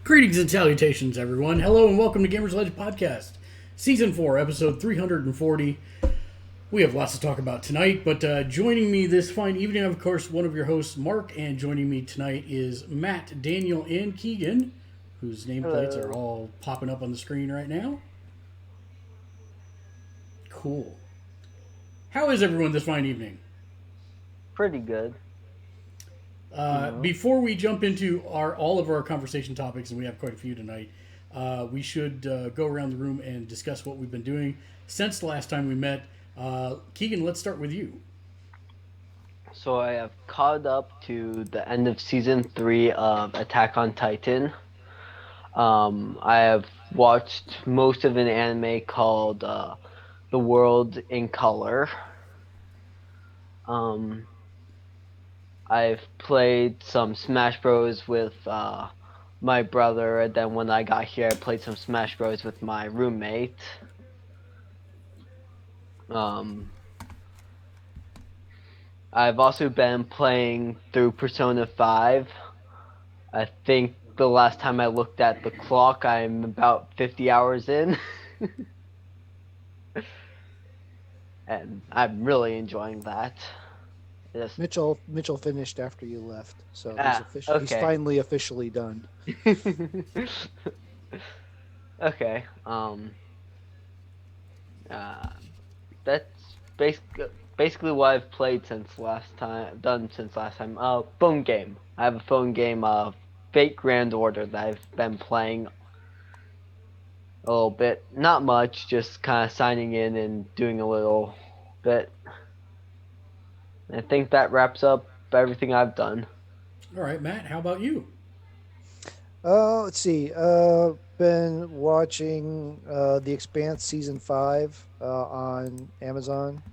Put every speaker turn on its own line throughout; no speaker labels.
Greetings and salutations, everyone. Hello and welcome to Gamersledge Podcast, Season 4, Episode 340. We have lots to talk about tonight, but joining me this fine evening, of course, one of your hosts, Mark, and joining me tonight is Matt, Daniel, and Keegan, whose nameplates are
Hello.
all popping up on the screen right now. Cool. How is everyone this fine evening?
Pretty good.
Before we jump into all of our conversation topics, and we have quite a few tonight, we should go around the room and discuss what we've been doing since the last time we met. Keegan, let's start with you.
So I have caught up to the end of season 3 of Attack on Titan. I have watched most of an anime called The World in Color. I've played some Smash Bros with my brother, and then when I got here, I played some Smash Bros with my roommate. I've also been playing through Persona 5. I think the last time I looked at the clock, I'm about 50 hours in. And I'm really enjoying that. Just,
Mitchell finished after you left, so he's
okay.
finally officially done.
Okay. That's basically what I've played since last time. Phone game. I have a phone game of Fate Grand Order that I've been playing a little bit. Not much, just kind of signing in and doing a little bit. I think that wraps up everything I've done.
All right, Matt, how about you?
Let's see. Been watching The Expanse season 5 on Amazon,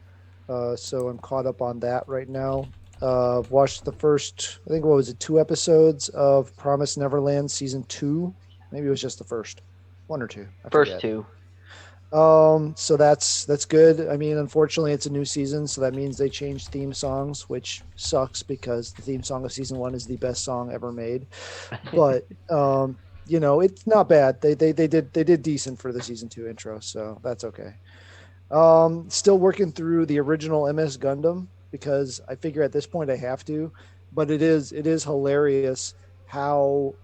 so I'm caught up on that right now. Watched the first, I think, what was it, 2 episodes of Promised Neverland season 2. Maybe it was just the first one or two. I
First
forget.
two.
So that's good. I mean, unfortunately, it's a new season, so that means they changed theme songs, which sucks because the theme song of season 1 is the best song ever made. But it's not bad. They did decent for the season 2 intro, so that's okay. Still working through the original MS Gundam because I figure at this point I have to, but it is hilarious how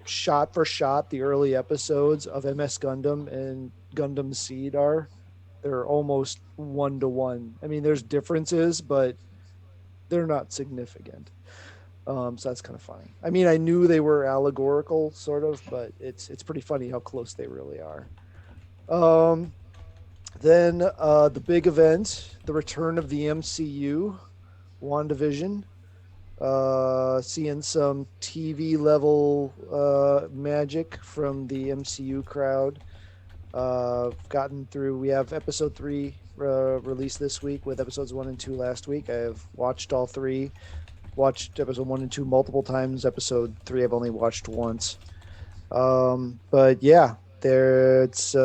shot for shot the early episodes of MS Gundam and Gundam Seed are. They're almost 1-to-1. I mean, there's differences, but they're not significant. So that's kind of funny. I mean, I knew they were allegorical, sort of, but it's pretty funny how close they really are. Then the big event, the return of the MCU, WandaVision. Seeing some TV level magic from the MCU crowd. Gotten through. We have episode 3 released this week with episodes 1 and 2 last week. I have watched all 3. Watched episode 1 and 2 multiple times. Episode 3 I've only watched once. But yeah, it's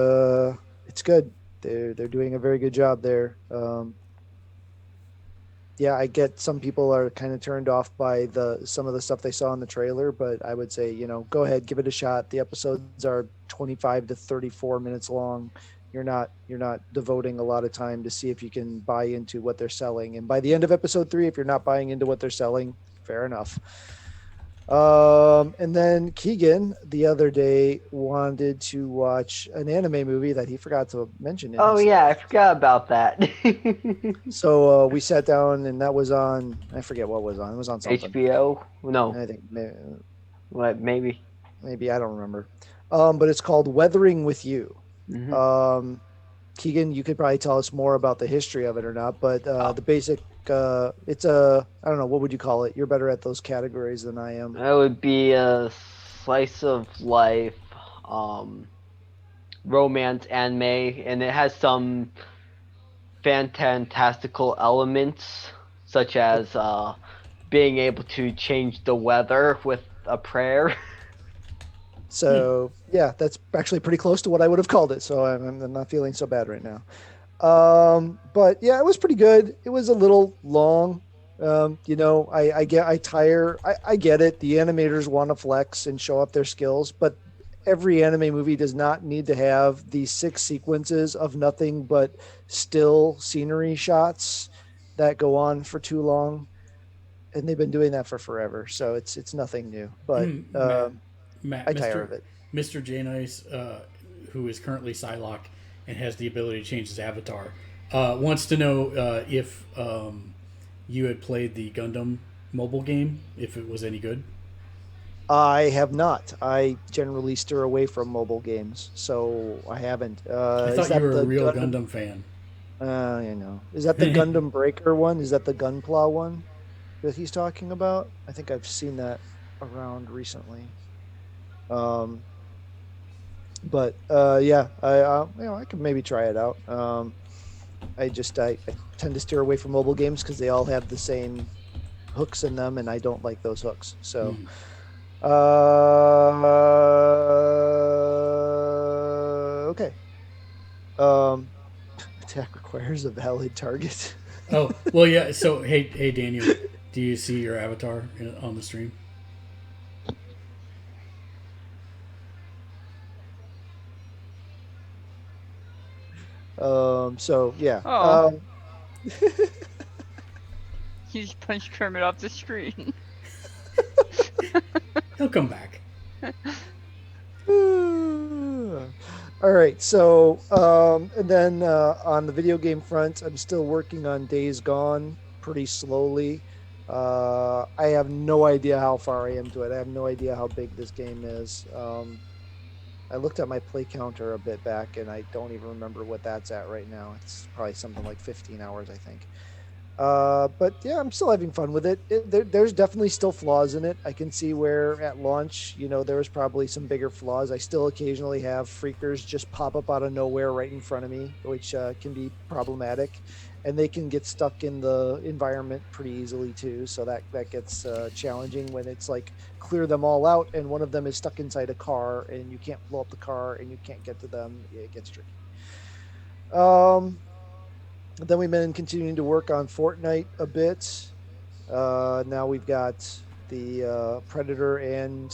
good. They're doing a very good job there. Yeah, I get some people are kind of turned off by some of the stuff they saw in the trailer, but I would say, go ahead, give it a shot. The episodes are 25 to 34 minutes long. You're not devoting a lot of time to see if you can buy into what they're selling. And by the end of episode 3, if you're not buying into what they're selling, fair enough. And then Keegan the other day wanted to watch an anime movie that he forgot to mention.
Oh yeah, I forgot about that.
So we sat down, and that was on. I forget what was on. It was on something.
HBO? No.
I think
What? Maybe.
I don't remember. But it's called Weathering with You.
Mm-hmm.
Keegan, you could probably tell us more about the history of it or not, but the basic. It's a. I don't know. What would you call it? You're better at those categories than I am.
That would be a slice of life, romance anime, and it has some fantastical elements, such as being able to change the weather with a prayer.
So yeah, that's actually pretty close to what I would have called it. So I'm not feeling so bad right now. But yeah, it was pretty good. It was a little long. I get it. The animators want to flex and show up their skills, but every anime movie does not need to have these 6 sequences of nothing but still scenery shots that go on for too long. And they've been doing that for forever. So it's nothing new, but
And Matt,
I tire of it.
Mr. J Nice, who is currently Psylocke and has the ability to change his avatar, wants to know if you had played the Gundam mobile game, if it was any good.
I have not. I generally steer away from mobile games, so I haven't.
I
Is
thought you
that
were a
the
real
Gundam?
Gundam fan.
Is that the Gundam Breaker one? Is that the Gunpla one that he's talking about? I think I've seen that around recently. Um, but yeah, I could maybe try it out. I tend to steer away from mobile games because they all have the same hooks in them, and I don't like those hooks. So.
Mm.
Okay. Um, attack requires a valid target.
Oh well, yeah. So hey Daniel, do you see your avatar on the stream?
So yeah.
Oh. You just punched Kermit off the screen.
He'll come back.
All right. So and then on the video game front, I'm still working on Days Gone pretty slowly. I have no idea how far I am to it. I have no idea how big this game is. I looked at my play counter a bit back, and I don't even remember what that's at right now. It's probably something like 15 hours, I think. But yeah, I'm still having fun with it. There's definitely still flaws in it. I can see where at launch, there was probably some bigger flaws. I still occasionally have freakers just pop up out of nowhere right in front of me, which can be problematic. And they can get stuck in the environment pretty easily too. So that gets challenging when it's like clear them all out and one of them is stuck inside a car and you can't blow up the car and you can't get to them. It gets tricky. Then we've been continuing to work on Fortnite a bit. Now we've got the Predator and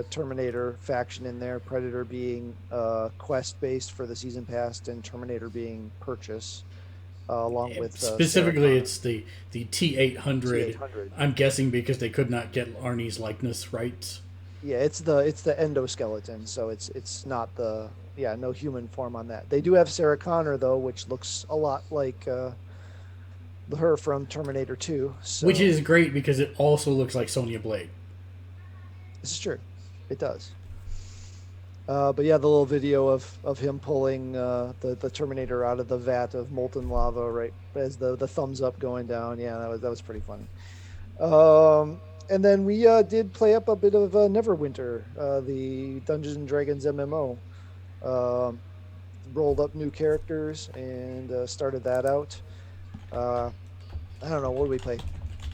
Terminator faction in there. Predator being quest based for the season pass and Terminator being purchase. Along with
specifically, it's the T800.
T800.
I'm guessing because they could not get Arnie's likeness right.
Yeah, it's the endoskeleton, so it's not the no human form on that. They do have Sarah Connor though, which looks a lot like her from Terminator 2. So.
Which is great because it also looks like Sonya Blade.
This is true, it does. But yeah, the little video of him pulling the Terminator out of the vat of molten lava right as the thumbs up going down. Yeah, that was pretty funny. And then we did play up a bit of Neverwinter, the Dungeons and Dragons MMO. Rolled up new characters and started that out. I don't know, what did we play?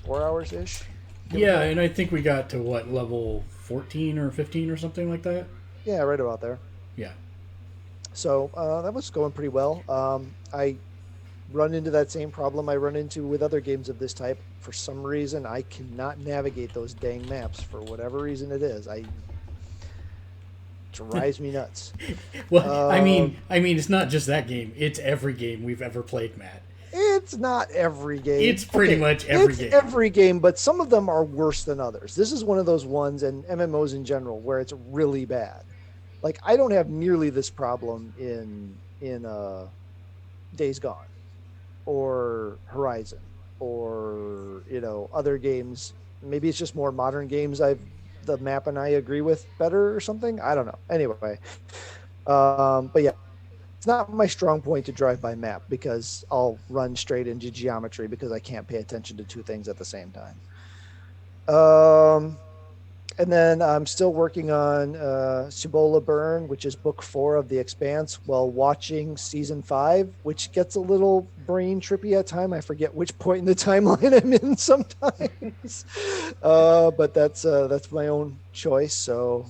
4 hours ish?
Yeah, and I think we got to what, level 14 or 15 or something like that.
Yeah, right about there.
Yeah.
So that was going pretty well. I run into that same problem I run into with other games of this type. For some reason, I cannot navigate those dang maps. For whatever reason it is, drives me nuts.
Well, I mean, it's not just that game. It's every game we've ever played, Matt.
It's not every game.
It's pretty much every game.
Every game, but some of them are worse than others. This is one of those ones, and MMOs in general, where it's really bad. Like, I don't have nearly this problem in Days Gone or Horizon or other games. Maybe it's just more modern games the map and I agree with better or something. I don't know. Anyway, but yeah, it's not my strong point to drive by map because I'll run straight into geometry because I can't pay attention to two things at the same time. And then I'm still working on Cibola Burn, which is book 4 of The Expanse, while watching season 5, which gets a little brain trippy at time. I forget which point in the timeline I'm in sometimes, but that's my own choice. So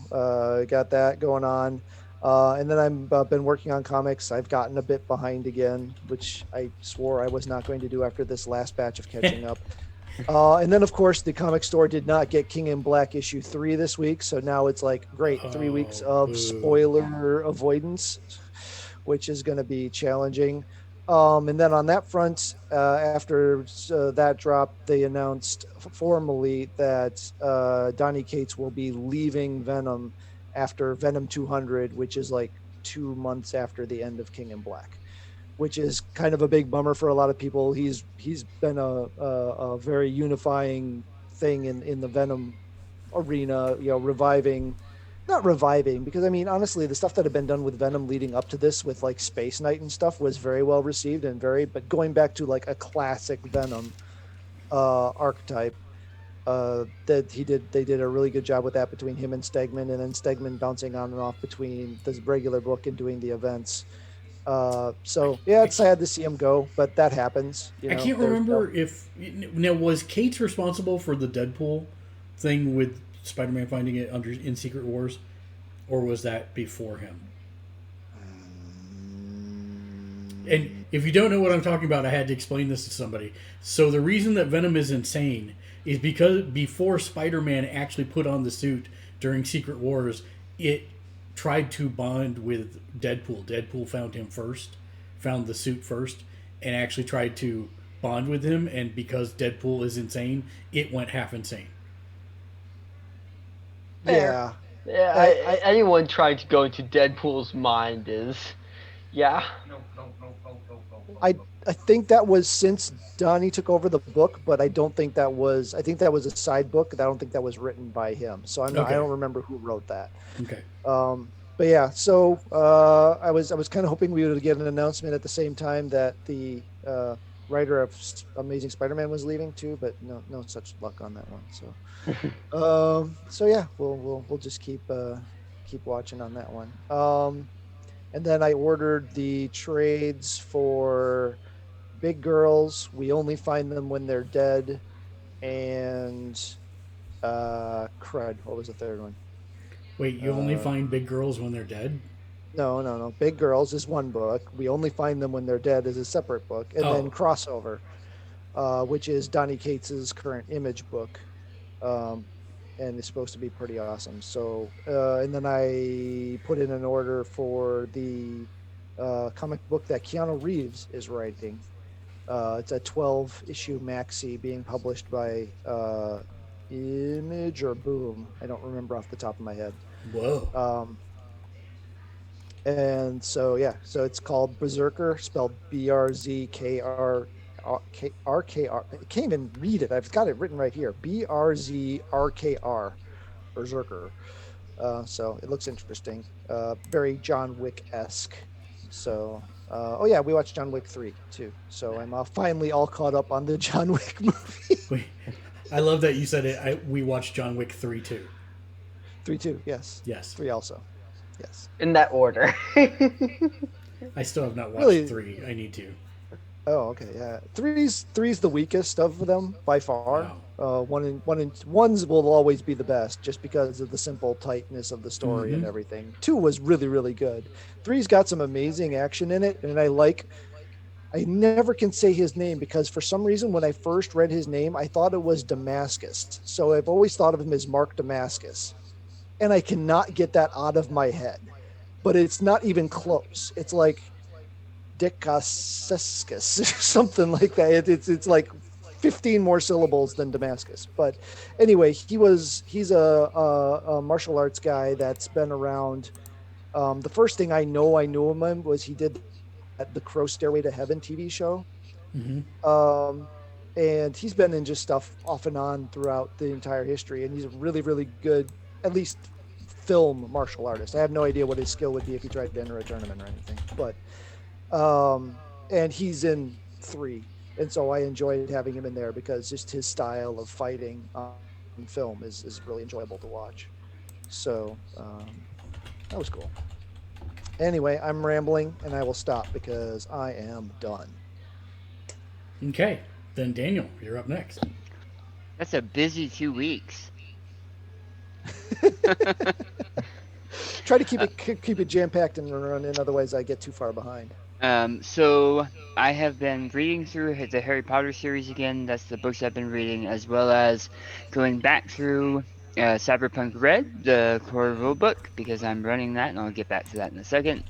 got that going on, and then I've been working on comics. I've gotten a bit behind again, which I swore I was not going to do after this last batch of catching up. And then, of course, the comic store did not get King in Black issue 3 this week. So now it's like, great, 3 weeks
Oh,
of
boo.
spoiler avoidance, which is going to be challenging. And then on that front, after that drop, they announced formally that Donny Cates will be leaving Venom after Venom 200, which is like 2 months after the end of King in Black, which is kind of a big bummer for a lot of people. He's been a very unifying thing in the Venom arena, reviving, not reviving, because I mean, honestly, the stuff that had been done with Venom leading up to this with like Space Knight and stuff was very well received and but going back to like a classic Venom archetype, they did a really good job with that between him and Stegman, and then Stegman bouncing on and off between the regular book and doing the events. So yeah, it's sad to see him go, but that happens.
I can't remember if now was Cates responsible for the Deadpool thing with Spider-Man finding it in Secret Wars, or was that before him? And if you don't know what I'm talking about, I had to explain this to somebody. So the reason that Venom is insane is because before Spider-Man actually put on the suit during Secret Wars, it tried to bond with Deadpool. Deadpool found him first, found the suit first, and actually tried to bond with him. And because Deadpool is insane, it went half insane.
Yeah.
Yeah, anyone trying to go into Deadpool's mind is, yeah.
I think that was since Donnie took over the book, but I don't think that was. I think that was a side book. I don't think that was written by him. So I don't remember who wrote that.
Okay.
But yeah, so I was kind of hoping we would get an announcement at the same time that the writer of Amazing Spider-Man was leaving too, but no such luck on that one. So yeah, we'll just keep watching on that one. And then I ordered the trades for Big Girls. We only find them when they're dead, and crud. What was the third one?
Wait, you only find big girls when they're dead?
No. Big Girls is one book. We only find them when they're dead is a separate book, and then Crossover, which is Donny Cates's current Image book. And it's supposed to be pretty awesome. So, and then I put in an order for the comic book that Keanu Reeves is writing. It's a 12-issue maxi being published by Image or Boom. I don't remember off the top of my head.
Whoa.
And so, yeah, so it's called Berserker, spelled BRZKR. RKR. I can't even read it. I've got it written right here. BRZRKR, Berserker. So it looks interesting. Very John Wick-esque. So, yeah, we watched John Wick 3 too. So I'm finally all caught up on the John Wick movie.
Wait, I love that you said it. We watched John Wick 3 too.
3 too. Yes. 3 also. Yes.
In that order.
I still have not watched 3. I need to.
Oh, okay, yeah. Three's the weakest of them by far.
Wow.
Ones will always be the best, just because of the simple tightness of the story and everything. 2 was really, really good. 3's got some amazing action in it, and I never can say his name because for some reason when I first read his name, I thought it was Damascus. So I've always thought of him as Mark Damascus, and I cannot get that out of my head. But it's not even close. It's like Dicasescus, something like that. It's like 15 more syllables than Damascus. But anyway, he's a martial arts guy that's been around. The first thing I knew him was he did the Crow Stairway to Heaven TV show. And he's been in just stuff off and on throughout the entire history, and he's a really, really good, at least film martial artist. I have no idea what his skill would be if he tried to enter a tournament or anything, but and he's in 3, and so I enjoyed having him in there because just his style of fighting in film is really enjoyable to watch. So that was cool. Anyway, I'm rambling and I will stop because I am done.
Okay, then Daniel, you're up next.
That's a busy 2 weeks.
Try to keep it jam-packed and run in, otherwise I get too far behind.
So I have been reading through the Harry Potter series again. That's the books I've been reading, as well as going back through Cyberpunk Red, the core rulebook, because I'm running that, and I'll get back to that in a second.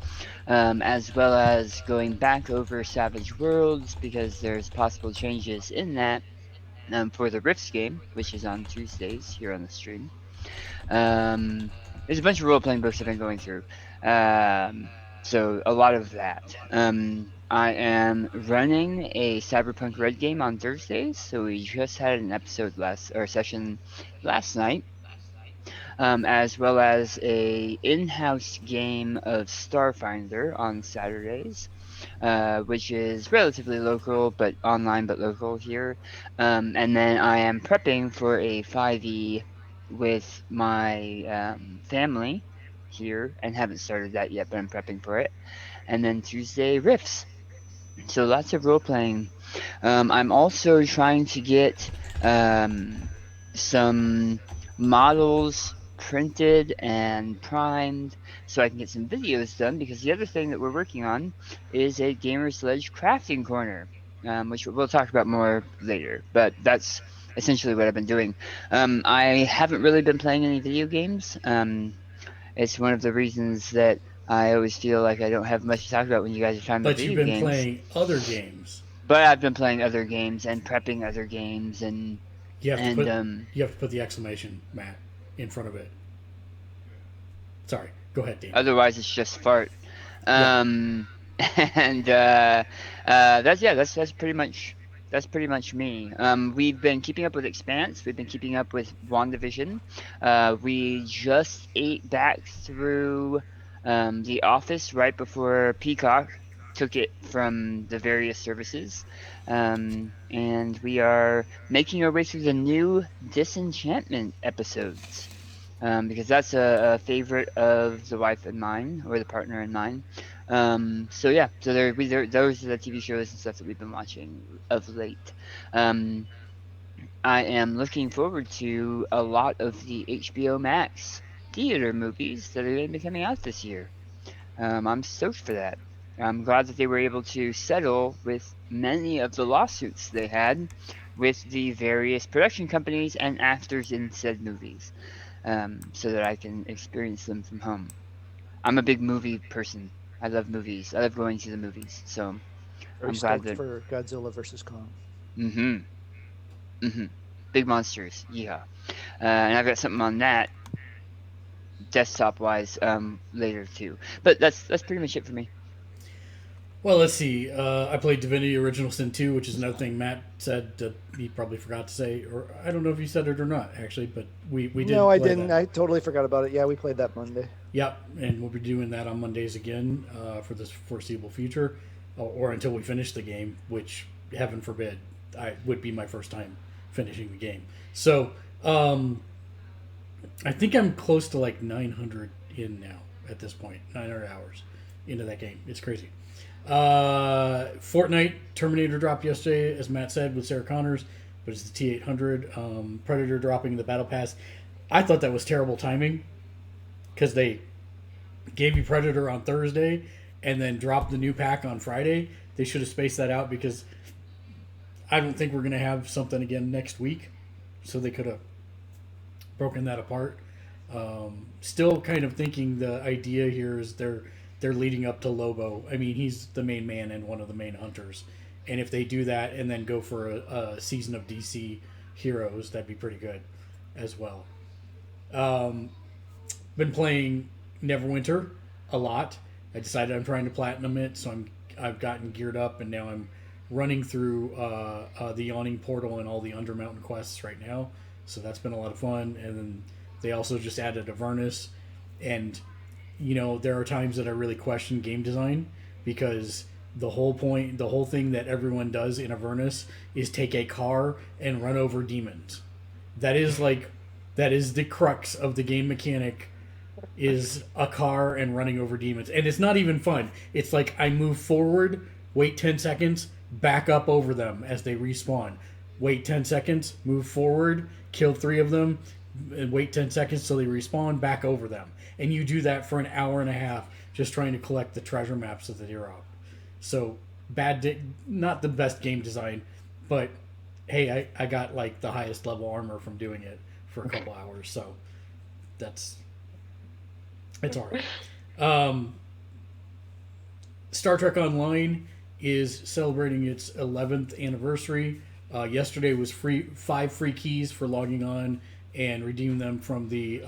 As well as going back over Savage Worlds, because there's possible changes in that for the Rifts game, which is on Tuesdays here on the stream. Um, there's a bunch of role playing books I've been going through. Um, so a lot of that. I am running a Cyberpunk Red game on Thursdays, so we just had an episode last or session last night, as well as a in-house game of Starfinder on Saturdays, which is relatively local, but online but local here. And then I am prepping for a 5e with my family here, and haven't started that yet, but I'm prepping for it. And then Tuesday Rifts. So lots of role playing. I'm also trying to get um, some models printed and primed so I can get some videos done, because the other thing that we're working on is a Gamersledge crafting corner, which we'll talk about more later. But that's essentially what I've been doing. I haven't really been playing any video games. It's one of the reasons that I always feel like I don't have much to talk about when you guys are talking about
But you've
video
been
games.
playing other games.
But I've been playing other games and prepping other games
You have to
and
put the exclamation Matt in front of it. Sorry, go ahead, Dave.
otherwise it's just fart.
Yeah.
Um and that's pretty much me. We've been keeping up with Expanse. We've been keeping up with WandaVision. We just ate back through The Office right before Peacock took it from the various services. And we are making our way through the new Disenchantment episodes. Because that's a favorite of the wife and mine, or the partner and mine. So yeah, so those are the TV shows and stuff that we've been watching of late. Um, I am looking forward to a lot of the HBO Max theater movies that are going to be coming out this year. I'm stoked for that. I'm glad that they were able to settle with many of the lawsuits they had with the various production companies and actors in said movies, so that I can experience them from home. I'm a big movie person. I love movies. I love going to the movies. So
Very
I'm glad
stoked
that.
for Godzilla versus Kong.
Mm-hmm. Mm-hmm. Big monsters. Yeah. And I've got something on that desktop wise later too. But that's pretty much it for me.
Well, let's see. I played Divinity Original Sin 2, which is another thing Matt said that he probably forgot to say, or I don't know if he said it or not, actually, but we did
No, I
play
didn't.
that.
I totally forgot about it. Yeah, we played that Monday.
Yep, and we'll be doing that on Mondays again for this foreseeable future, or until we finish the game, which, heaven forbid, I would be my first time finishing the game. So, I think I'm close to like 900 in now at this point, 900 hours into that game. It's crazy. Fortnite Terminator dropped yesterday, as Matt said, with Sarah Connors, but it's the T800. Predator dropping the Battle Pass. I thought that was terrible timing because they gave you Predator on Thursday and then dropped the new pack on Friday. They should have spaced that out because I don't think we're going to have something again next week. So they could have broken that apart. Still kind of thinking the idea here is they're leading up to Lobo. I mean, he's the main man and one of the main hunters. And if they do that and then go for a season of DC heroes, that'd be pretty good as well. Been playing Neverwinter a lot. I decided I'm trying to platinum it, so I've gotten geared up, and now I'm running through the Yawning Portal and all the Undermountain quests right now. So that's been a lot of fun. And then they also just added Avernus, and there are times that I really question game design because the whole thing that everyone does in Avernus is take a car and run over demons. That is the crux of the game mechanic, is a car and running over demons. And it's not even fun. It's like I move forward, wait 10 seconds, back up over them as they respawn. Wait 10 seconds, move forward, kill 3 of them, and wait 10 seconds till they respawn, back over them. And you do that for an hour and a half just trying to collect the treasure maps of the hero. So not the best game design, but hey, I got like the highest level armor from doing it for a couple hours, so it's all right. Star Trek Online is celebrating its 11th anniversary. Yesterday was 5 free keys for logging on and redeeming them from the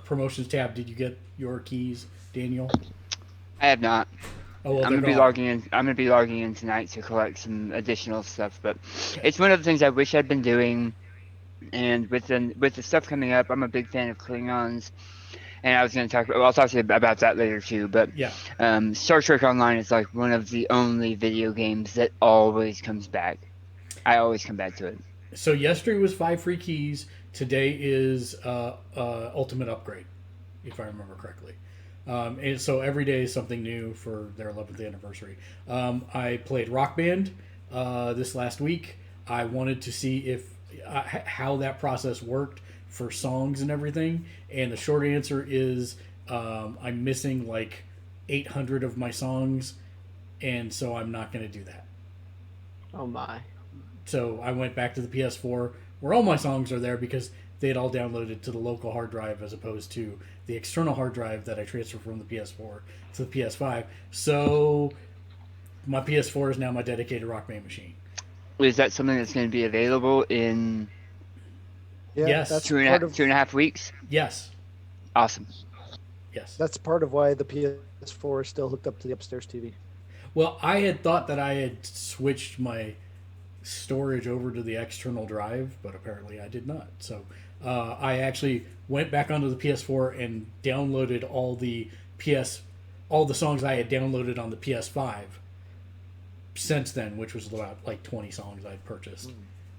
promotions tab. Did you get your keys, Daniel?
I have not.
Oh well,
I'm
they're
gonna be
gone.
logging in. I'm gonna be logging in tonight to collect some additional stuff. But it's one of the things I wish I'd been doing. And with the stuff coming up, I'm a big fan of Klingons. And I was gonna talk. Well, I'll talk to you about that later too. But
Yeah.
Star Trek Online is like one of the only video games that always comes back. I always come back to it.
So yesterday was 5 free keys. Today is Ultimate Upgrade, if I remember correctly. And so every day is something new for their 11th anniversary. I played Rock Band this last week. I wanted to see if how that process worked for songs and everything. And the short answer is I'm missing like 800 of my songs, and so I'm not going to do that.
Oh my.
So I went back to the PS4 where all my songs are there because they had all downloaded to the local hard drive as opposed to the external hard drive that I transferred from the PS4 to the PS5. So my PS4 is now my dedicated Rock Band machine.
Is that something that's going to be available in
Yeah,
Yes.
that's
2.5 weeks?
Yes.
Awesome.
Yes.
That's part of why the PS4 is still hooked up to the upstairs TV.
Well, I had thought that I had switched my storage over to the external drive, but apparently I did not. So I actually went back onto the PS4 and downloaded all the songs I had downloaded on the PS5 since then, which was about like 20 songs I'd purchased,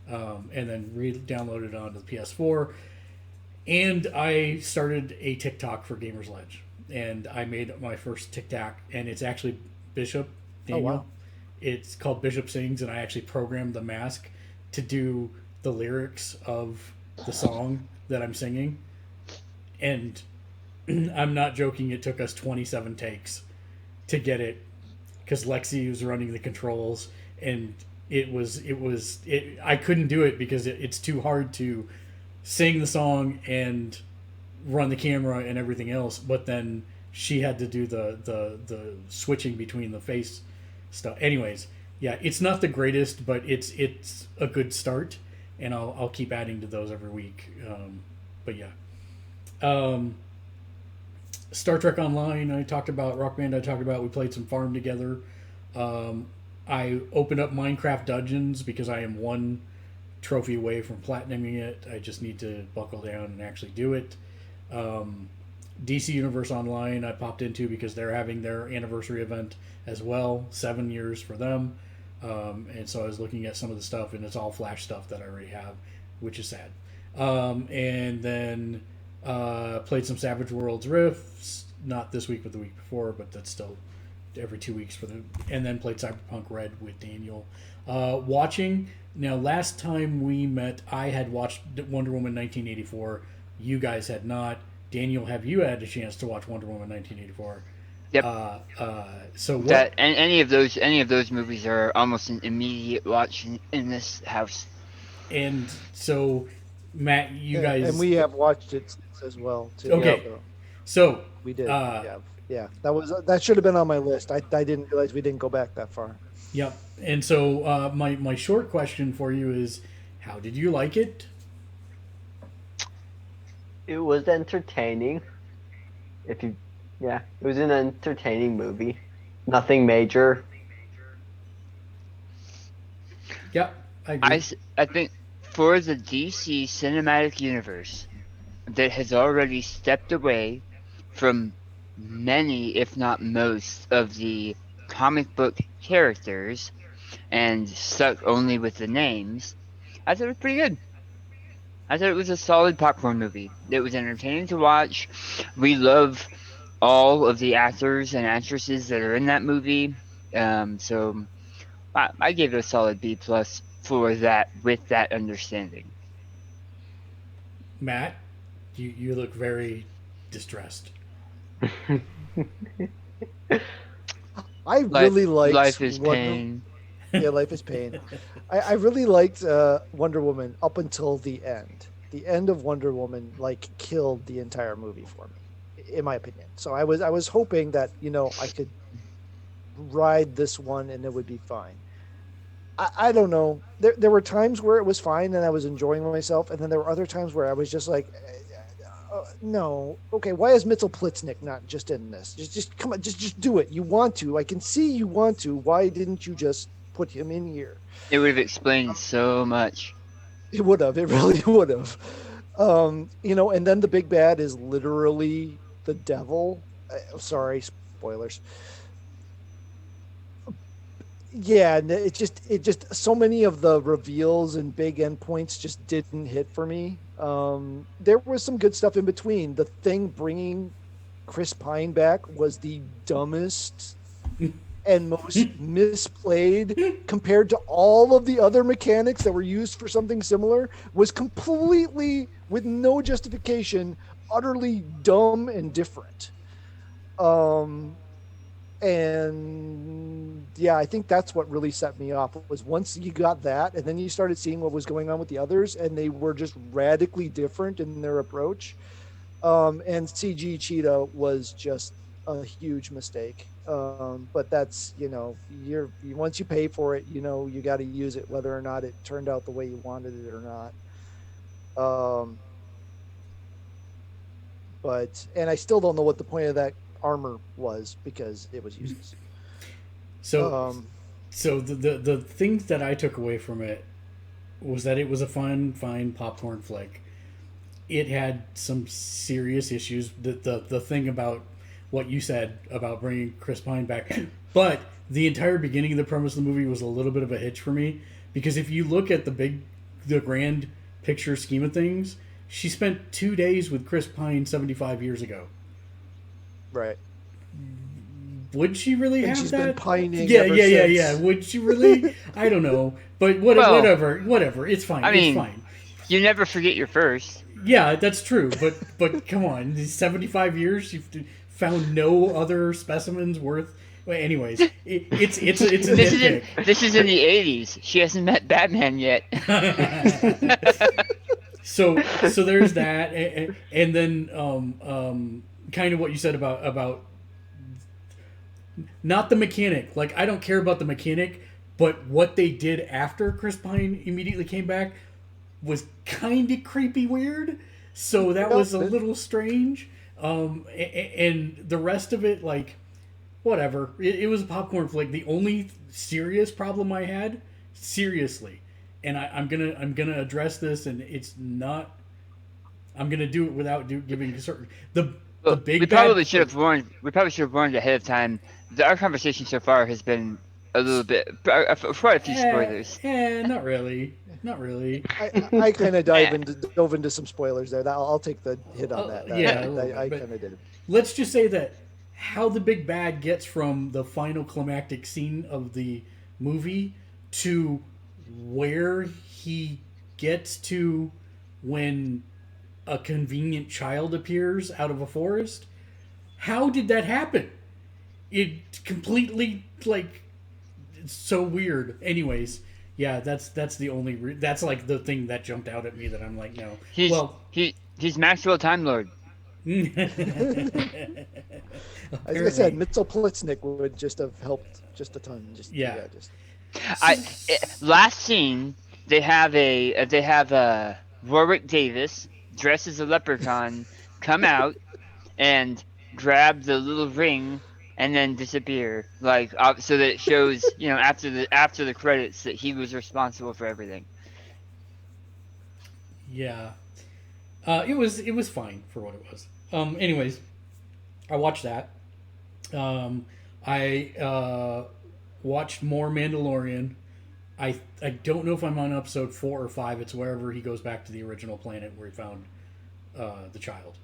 and then re-downloaded it onto the PS4. And I started a TikTok for Gamersledge, and I made my first TikTok, and it's actually Bishop Daniel.
Oh, wow.
It's called Bishop Sings, and I actually programmed the mask to do the lyrics of the song that I'm singing. And I'm not joking, it took us 27 takes to get it, because Lexi was running the controls, and I couldn't do it because it's too hard to sing the song and run the camera and everything else, but then she had to do the switching between the face stuff. Anyways, yeah, it's not the greatest, but it's a good start, and I'll keep adding to those every week. But yeah, Star Trek Online, I talked about. Rock Band, I talked about. We played some farm together. I opened up Minecraft Dungeons because I am one trophy away from platinuming it. I just need to buckle down and actually do it. DC Universe Online I popped into because they're having their anniversary event as well, 7 years for them. And so I was looking at some of the stuff, and it's all Flash stuff that I already have, which is sad. And then played some Savage Worlds Rifts, not this week but the week before, but that's still every 2 weeks for them. And then played Cyberpunk Red with Daniel. Watching, now last time we met, I had watched Wonder Woman 1984. You guys had not. Daniel, have you had a chance to watch Wonder Woman 1984?
Yep.
So what?
That and any of those movies are almost an immediate watch in this house.
And so, Matt, you guys,
and we have watched it as well too.
Okay. So
we did. Yeah. That should have been on my list. I didn't realize we didn't go back that far.
Yep. And so my short question for you is, how did you like it?
It was entertaining. It was an entertaining movie. Nothing major.
Yep, I agree.
I think for the DC cinematic universe that has already stepped away from many, if not most, of the comic book characters and stuck only with the names, I thought it was pretty good. I thought it was a solid popcorn movie. It was entertaining to watch. We love all of the actors and actresses that are in that movie. So I gave it a solid B plus for that, with that understanding.
Matt, you look very distressed.
I really liked
Life is
Wonder.
pain.
Yeah, Life is Pain. I really liked Wonder Woman up until the end. The end of Wonder Woman like killed the entire movie for me, in my opinion. So I was hoping that I could ride this one and it would be fine. I don't know. There were times where it was fine and I was enjoying myself, and then there were other times where I was just like, no, okay. Why is Mitchell Plitznick not just in this? Just come on, just do it. You want to. I can see you want to. Why didn't you just put him in here?
It would have explained so much.
It would have. It really would have. And then the big bad is literally the devil. Sorry, spoilers. Yeah, it just so many of the reveals and big endpoints just didn't hit for me. There was some good stuff in between. The Thing bringing Chris Pine back was the dumbest and most misplayed compared to all of the other mechanics that were used for something similar. Was completely, with no justification, utterly dumb and different. And yeah, I think that's what really set me off, was once you got that and then you started seeing what was going on with the others, and they were just radically different in their approach. And CG Cheetah was just a huge mistake. But that's, once you pay for it, you got to use it, whether or not it turned out the way you wanted it or not. And I still don't know what the point of that armor was, because it was useless.
So the things that I took away from it was that it was a fine popcorn flick. It had some serious issues. The thing about what you said about bringing Chris Pine back, but the entire beginning of the premise of the movie was a little bit of a hitch for me, because if you look at the grand picture scheme of things, she spent 2 days with Chris Pine 75 years ago.
Right.
Would she really have
she's
that?
Been pining.
Yeah. Would she really? I don't know. But whatever. It's fine.
It's
fine.
You never forget your first.
Yeah, that's true. But come on, these 75 years, you've found no other specimens worth. Well, anyways, it's a nitpick.
This is in the 80s. She hasn't met Batman yet.
So there's that, and then kind of what you said about not the mechanic. Like, I don't care about the mechanic, but what they did after Chris Pine immediately came back was kind of creepy weird. So that was a little strange. And the rest of it, like, whatever. It was a popcorn flick. The only serious problem I had, seriously, and I'm gonna address this, and it's not. I'm gonna do it without giving certain the big.
We probably should have warned ahead of time. Our conversation so far has been a little bit, quite a few spoilers.
Not really.
I kind of dove into some spoilers there. I'll take the hit on that. I kind of did.
Let's just say that how the big bad gets from the final climactic scene of the movie to where he gets to when a convenient child appears out of a forest. How did that happen? It completely, like, it's so weird. Anyways, yeah, that's the only that's like the thing that jumped out at me that I'm like, no.
He's Maxwell Time Lord.
As I said, Mitchell Plitznick would just have helped just a ton.
Last scene, they have Warwick Davis dressed as a leprechaun come out and grab the little ring and then disappear, like, so that it shows, after the credits, that he was responsible for everything.
Yeah, it was fine for what it was. Anyways, I watched that. I watched more Mandalorian. I don't know if I'm on episode 4 or 5. It's wherever he goes back to the original planet where he found the child,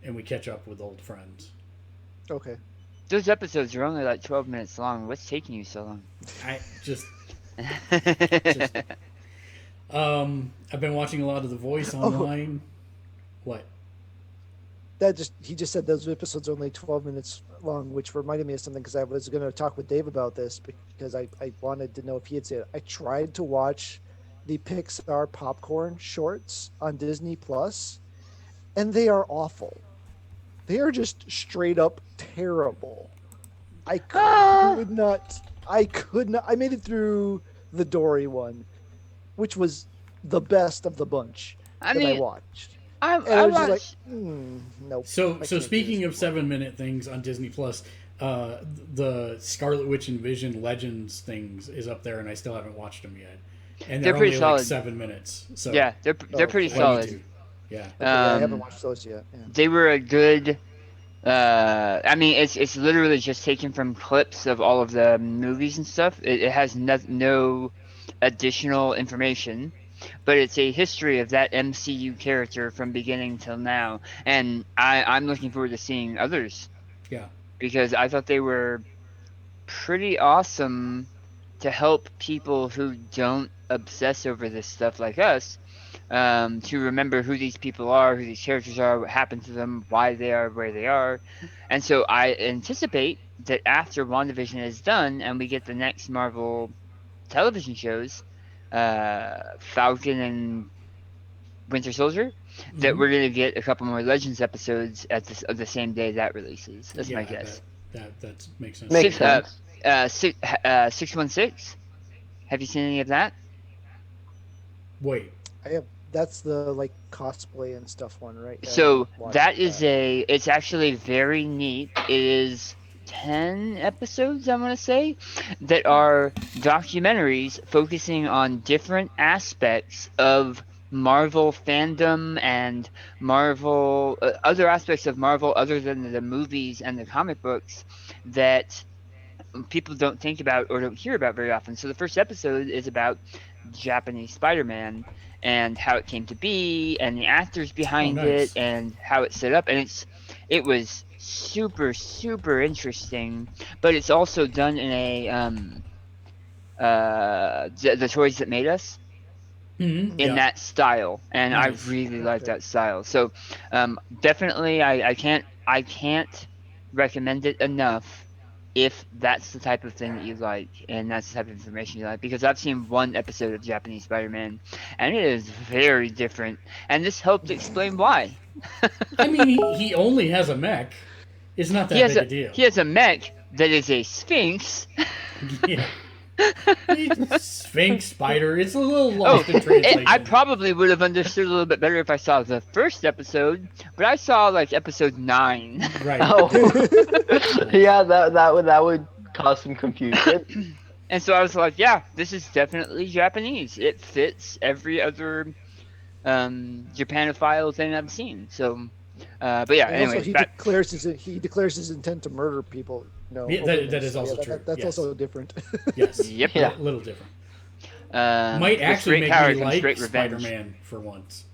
and we catch up with old friends.
Okay.
Those episodes are only like 12 minutes long. What's taking you so long?
I've been watching a lot of The Voice online. What?
he just said those episodes are only 12 minutes long, which reminded me of something because I was going to talk with Dave about this because I wanted to know if he had seen it. I tried to watch the Pixar popcorn shorts on Disney Plus, and they are awful. They are just straight up terrible. I could not. I made it through the Dory one, which was the best of the bunch
I
that I
mean,
watched.
I
And I was
watched.
just like, nope.
So
I can't
so
do
speaking
this
of 7-minute things on Disney Plus, the Scarlet Witch and Vision Legends things is up there, and I still haven't watched them yet. And
They're
they're
pretty
only like
solid.
7 minutes. So
Yeah, they're pretty
okay.
I need
solid.
to. Yeah.
Okay, yeah, I haven't
Um,
watched those yet. Yeah.
they were a good. I mean, it's literally just taken from clips of all of the movies and stuff. It has no additional information, but it's a history of that MCU character from beginning till now, and I'm looking forward to seeing others
Yeah.
because I thought they were pretty awesome to help people who don't obsess over this stuff like us, to remember who these people are, who these characters are, what happened to them, why they are where they are. And so I anticipate that after WandaVision is done and we get the next Marvel television shows, Falcon and Winter Soldier, that
Mhm.
we're gonna get a couple more Legends episodes at the same day that releases. That's
Yeah,
my
I bet
guess.
that makes sense.
Makes sense.
616. Have you seen any of that?
Wait.
I have. That's the like cosplay and stuff one, right? Yeah, I
So
haven't watched
that is it's actually very neat. It is 10 episodes, I'm going to say, that are documentaries focusing on different aspects of Marvel fandom and Marvel, other aspects of Marvel other than the movies and the comic books that people don't think about or don't hear about very often. So the first episode is about Japanese Spider-Man and how it came to be and the actors
Oh,
behind it
nice.
and how it's set up, and it was super interesting, but it's also done in a the toys that made us
Mhm.
in
Yeah.
that style, and I
Nice.
really like
Okay.
that style. So definitely I can't recommend it enough if that's the type of thing that you like and that's the type of information you like, because I've seen one episode of Japanese Spider-Man and it is very different, and this helped explain why.
I mean, he only has a mech. It's not
he
that
has
big
a
a deal.
he has a mech that is a sphinx.
Yeah. Sphinx spider. It's a little
Oh,
lost in translation.
I probably would have understood a little bit better if I saw the first episode, but I saw like episode 9.
Right.
Oh, yeah, that would cause some confusion.
And so I was like, yeah, this is definitely Japanese. It fits every other Japanophile thing I've seen. So, but yeah,
And also,
anyways, back.
he declares his intent to murder people. No,
Yeah, that is also true.
That's
Yes.
also different.
Yes.
Yep.
Yeah.
A little different.
With
Might actually
great
make
power
me
comes
like
great revenge.
Spider-Man for once.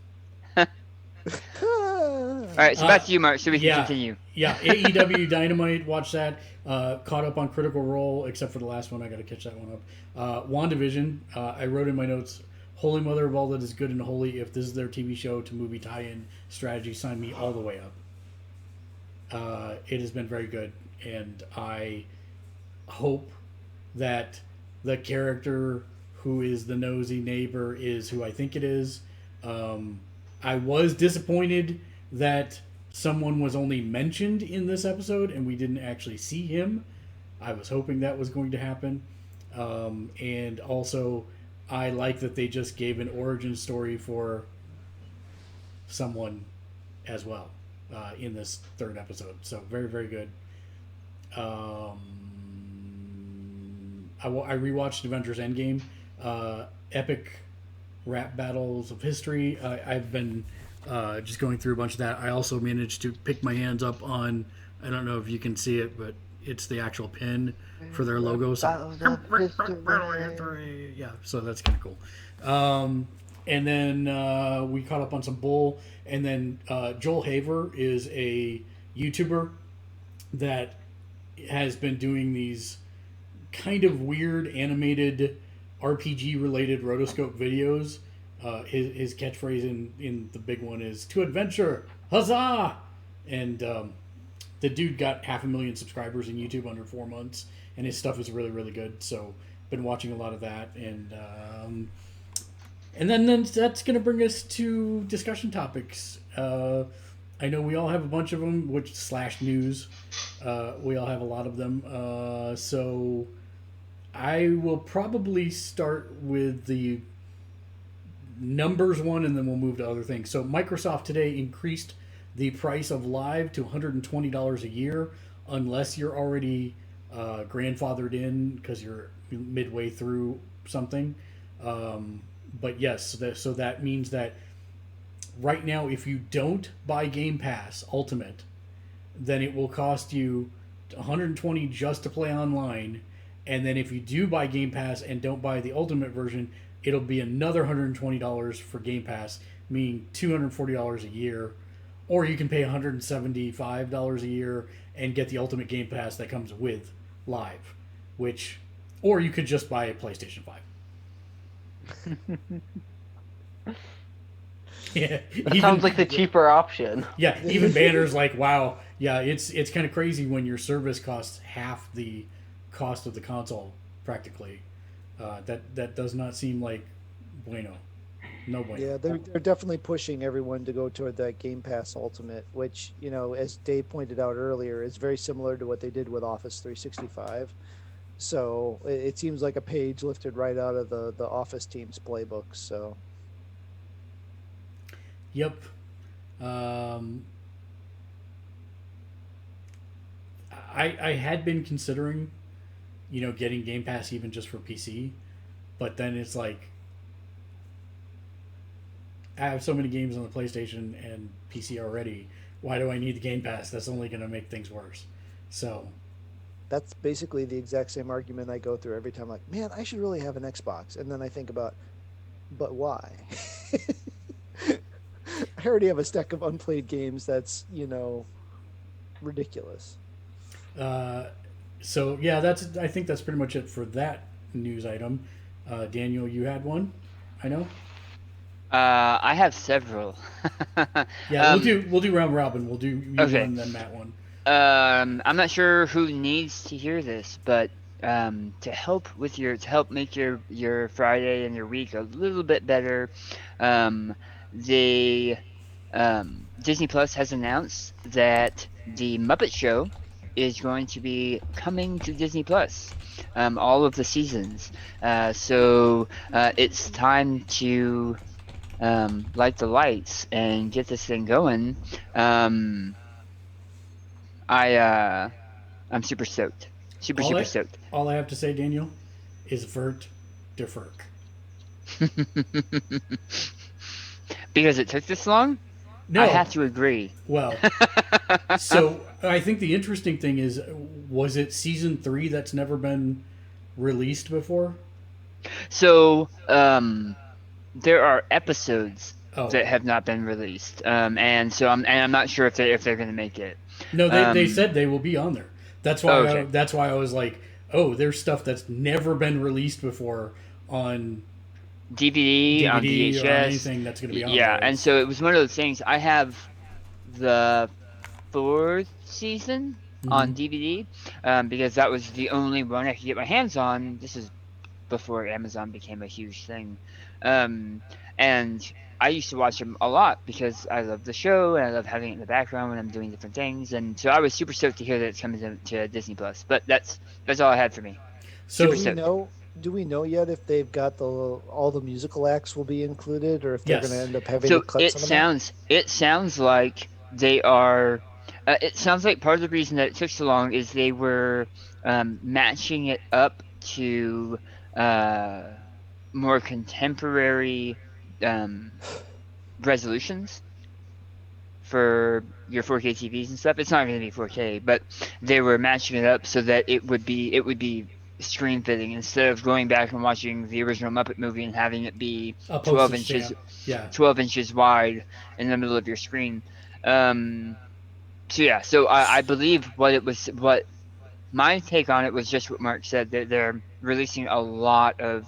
All right, so back to you, Mark, so we can
Yeah.
continue.
Yeah, AEW Dynamite, watch that. Caught up on Critical Role, except for the last one. I got to catch that one up. WandaVision, I wrote in my notes, Holy Mother of all that is good and holy, if this is their TV show to movie tie-in strategy, sign me all the way up. It has been very good, and I hope that the character who is the nosy neighbor is who I think it is. I was disappointed that someone was only mentioned in this episode and we didn't actually see him. I was hoping that was going to happen. And also, I like that they just gave an origin story for someone as well in this third episode. So, very, very good. I rewatched Avengers Endgame. Epic rap battles of history. I've been just going through a bunch of that. I also managed to pick my hands up on, I don't know if you can see it, but it's the actual pin for their logo. So, yeah, so that's kind of cool. And then we caught up on some Bull. And then Joel Haver is a YouTuber that has been doing these kind of weird animated RPG related rotoscope videos. His catchphrase in the big one is "To adventure, huzzah!" and the dude got 500,000 subscribers in YouTube under 4 months, and his stuff is really really good. So been watching a lot of that, and then that's going to bring us to discussion topics. I know we all have a bunch of them, which slash news. We all have a lot of them. So I will probably start with the numbers one, and then we'll move to other things. So Microsoft today increased the price of Live to $120 a year, unless you're already grandfathered in because you're midway through something. But yes, so that means that right now, if you don't buy Game Pass Ultimate, then it will cost you $120 just to play online. And then if you do buy Game Pass and don't buy the Ultimate version, it'll be another $120 for Game Pass, meaning $240 a year. Or you can pay $175 a year and get the Ultimate Game Pass that comes with Live, or you could just buy a PlayStation 5. Yeah,
That sounds like the cheaper option.
Yeah, even Banner's like, wow, yeah, it's kind of crazy when your service costs half the cost of the console, practically. That does not seem like bueno. No bueno.
Yeah, they're definitely pushing everyone to go toward that Game Pass Ultimate, which, as Dave pointed out earlier, is very similar to what they did with Office 365. So it seems like a page lifted right out of the Office team's playbook. So.
Yep. I had been considering, getting Game Pass even just for PC, but then it's like I have so many games on the PlayStation and PC already. Why do I need the Game Pass? That's only going to make things worse. So
that's basically the exact same argument I go through every time. Like, man, I should really have an Xbox. And then I think about, but why? I already have a stack of unplayed games that's, ridiculous.
So yeah, I think that's pretty much it for that news item. Daniel, you had one, I know.
I have several.
Yeah, we'll do round robin. We'll do you
Okay.
one, then Matt one.
I'm not sure who needs to hear this, but to help make your Friday and your week a little bit better, the Disney Plus has announced that the Muppet Show is going to be coming to Disney Plus, all of the seasons. So it's time to light the lights and get this thing going. I'm super stoked. Super stoked.
All I have to say, Daniel, is Vert de Ferk.
Because it took this long?
No.
I have to agree.
Well, so I think the interesting thing is, was it season 3 that's never been released before?
So, there are episodes that have not been released, and so I'm not sure if they're going to make it.
No, they said they will be on there. That's why that's why I was like, oh, there's stuff that's never been released before on
DVD on VHS,
or anything that's going to be on there.
Yeah, and so it was one of those things. I have the 4th season on DVD because that was the only one I could get my hands on. This is before Amazon became a huge thing, and I used to watch them a lot because I love the show and I love having it in the background when I'm doing different things. And so I was super stoked to hear that it's coming to Disney Plus. But that's all I had for me.
So
do we know yet if they've got all the musical acts will be included, or if they're going to end up having to cut some of them?
It sounds like they are. It sounds like part of the reason that it took so long is they were matching it up to more contemporary resolutions for your 4K TVs and stuff. It's not going to be 4K, but they were matching it up so that it would be screen fitting instead of going back and watching the original Muppet movie and having it be 12 inches wide in the middle of your screen. So I believe what my take on it was just what Mark said. They're releasing a lot of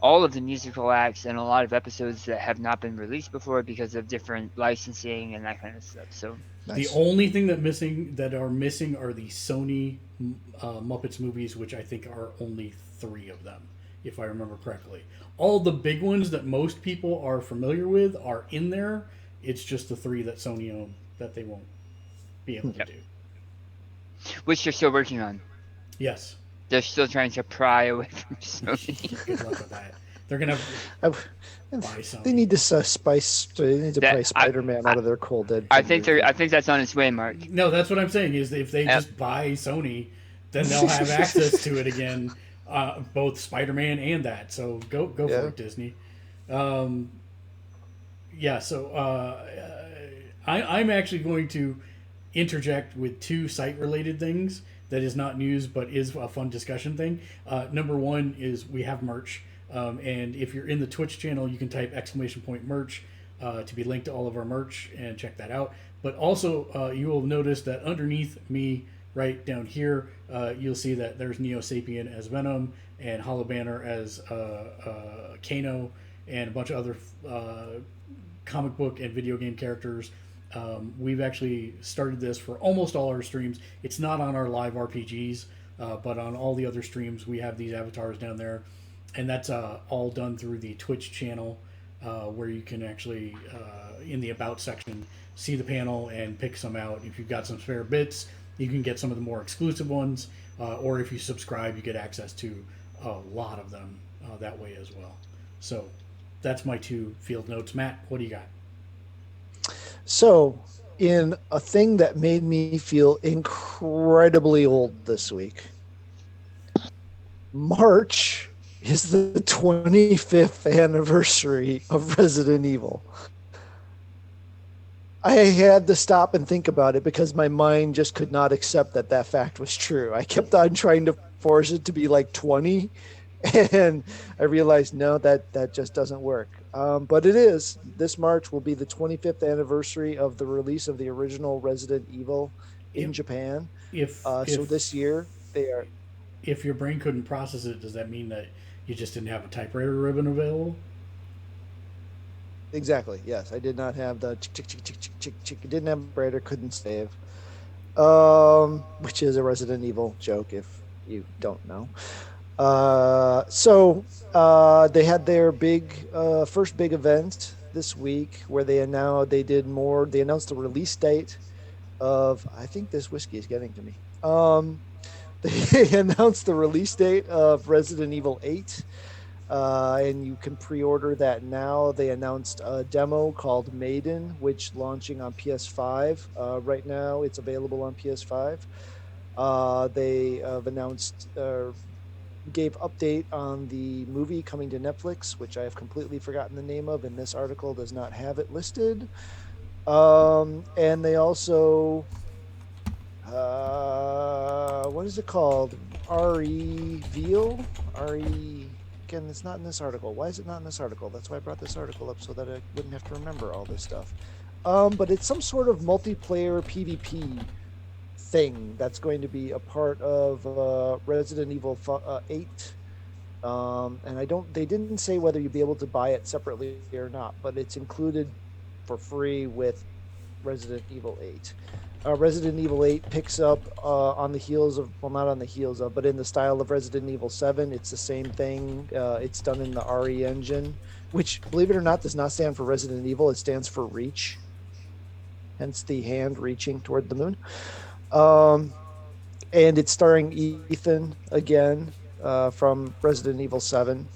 all of the musical acts and a lot of episodes that have not been released before because of different licensing and that kind of stuff. So
The
Nice.
only thing that are missing are the Sony Muppets movies, which I think are only 3 of them, if I remember correctly. All the big ones that most people are familiar with are in there. It's just the 3 that Sony own that they won't be able to
Yep.
do.
which they're still working on.
Yes.
They're still trying to pry away from Sony.
Good luck with that. They're gonna
I-
buy Sony.
They need to spice. They need to
That-
pry Spider-Man out of their cold dead.
I think
fingers.
I think that's on its way, Mark.
No, that's what I'm saying. Is if they
Yep.
just buy Sony, then they'll have access to it again, both Spider-Man and that. So go
Yeah.
for it, Disney. Yeah. So I'm actually going to interject with 2 site-related things that is not news but is a fun discussion thing. Number 1 is we have merch, and if you're in the Twitch channel, you can type !merch to be linked to all of our merch and check that out. But also, you will notice that underneath me, right down here, you'll see that there's Neo Sapien as Venom and Hollow Banner as Kano and a bunch of other comic book and video game characters. We've actually started this for almost all our streams. It's not on our live RPGs, but on all the other streams, we have these avatars down there. And that's all done through the Twitch channel, where you can actually, in the About section, see the panel and pick some out. If you've got some spare bits, you can get some of the more exclusive ones, or if you subscribe, you get access to a lot of them that way as well. So that's my 2 field notes. Matt, what do you got?
So, in a thing that made me feel incredibly old this week, March is the 25th anniversary of Resident Evil. I had to stop and think about it because my mind just could not accept that fact was true. I kept on trying to force it to be like 20, and I realized no, that just doesn't work. But it is. This March will be the 25th anniversary of the release of the original Resident Evil in
Yep.
Japan.
If
So this year they are.
if your brain couldn't process it, does that mean that you just didn't have a typewriter ribbon available?
Exactly. Yes, I did not have the chick chick chick chick chick chick chick. Didn't have a writer, couldn't save. Which is a Resident Evil joke if you don't know. So they had their first big event this week where they announced the release date of. I think this whiskey is getting to me. They announced the release date of Resident Evil 8. And you can pre-order that now. They announced a demo called Maiden, which launching on PS5. Right now, it's available on PS5. They have announced, gave update on the movie coming to Netflix, which I have completely forgotten the name of, and this article does not have it listed. And they also, what is it called? Veal? Again, it's not in this article. Why is it not in this article? That's why I brought this article up, so that I wouldn't have to remember all this stuff. But it's some sort of multiplayer PvP thing that's going to be a part of Resident Evil 8. And they didn't say whether you'd be able to buy it separately or not, but it's included for free with Resident Evil 8. Resident Evil 8 picks up on the heels of, well, not on the heels of, but in the style of Resident Evil 7. It's the same thing. It's done in the RE engine, which, believe it or not, does not stand for Resident Evil. It stands for Reach, hence the hand reaching toward the moon. And it's starring Ethan again from Resident Evil 7.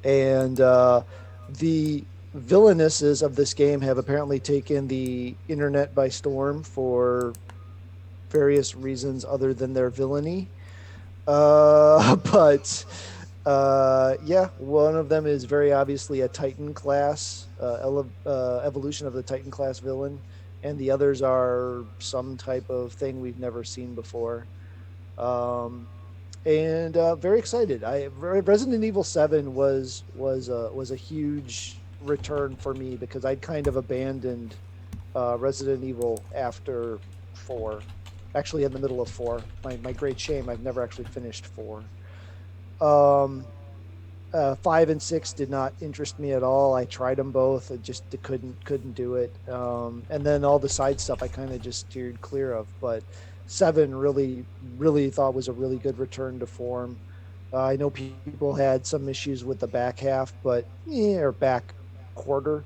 And the villainesses of this game have apparently taken the internet by storm for various reasons other than their villainy. But one of them is very obviously a Titan class evolution of the Titan class villain, and the others are some type of thing we've never seen before. And very excited. Resident Evil 7 was a huge return for me because I'd kind of abandoned Resident Evil after 4. Actually, in the middle of 4. My great shame, I've never actually finished 4. Um, 5 and 6 did not interest me at all. I tried them both. I just couldn't do it. And then all the side stuff I kind of just steered clear of. But 7 really thought was a really good return to form. I know people had some issues with the back half, but or back quarter.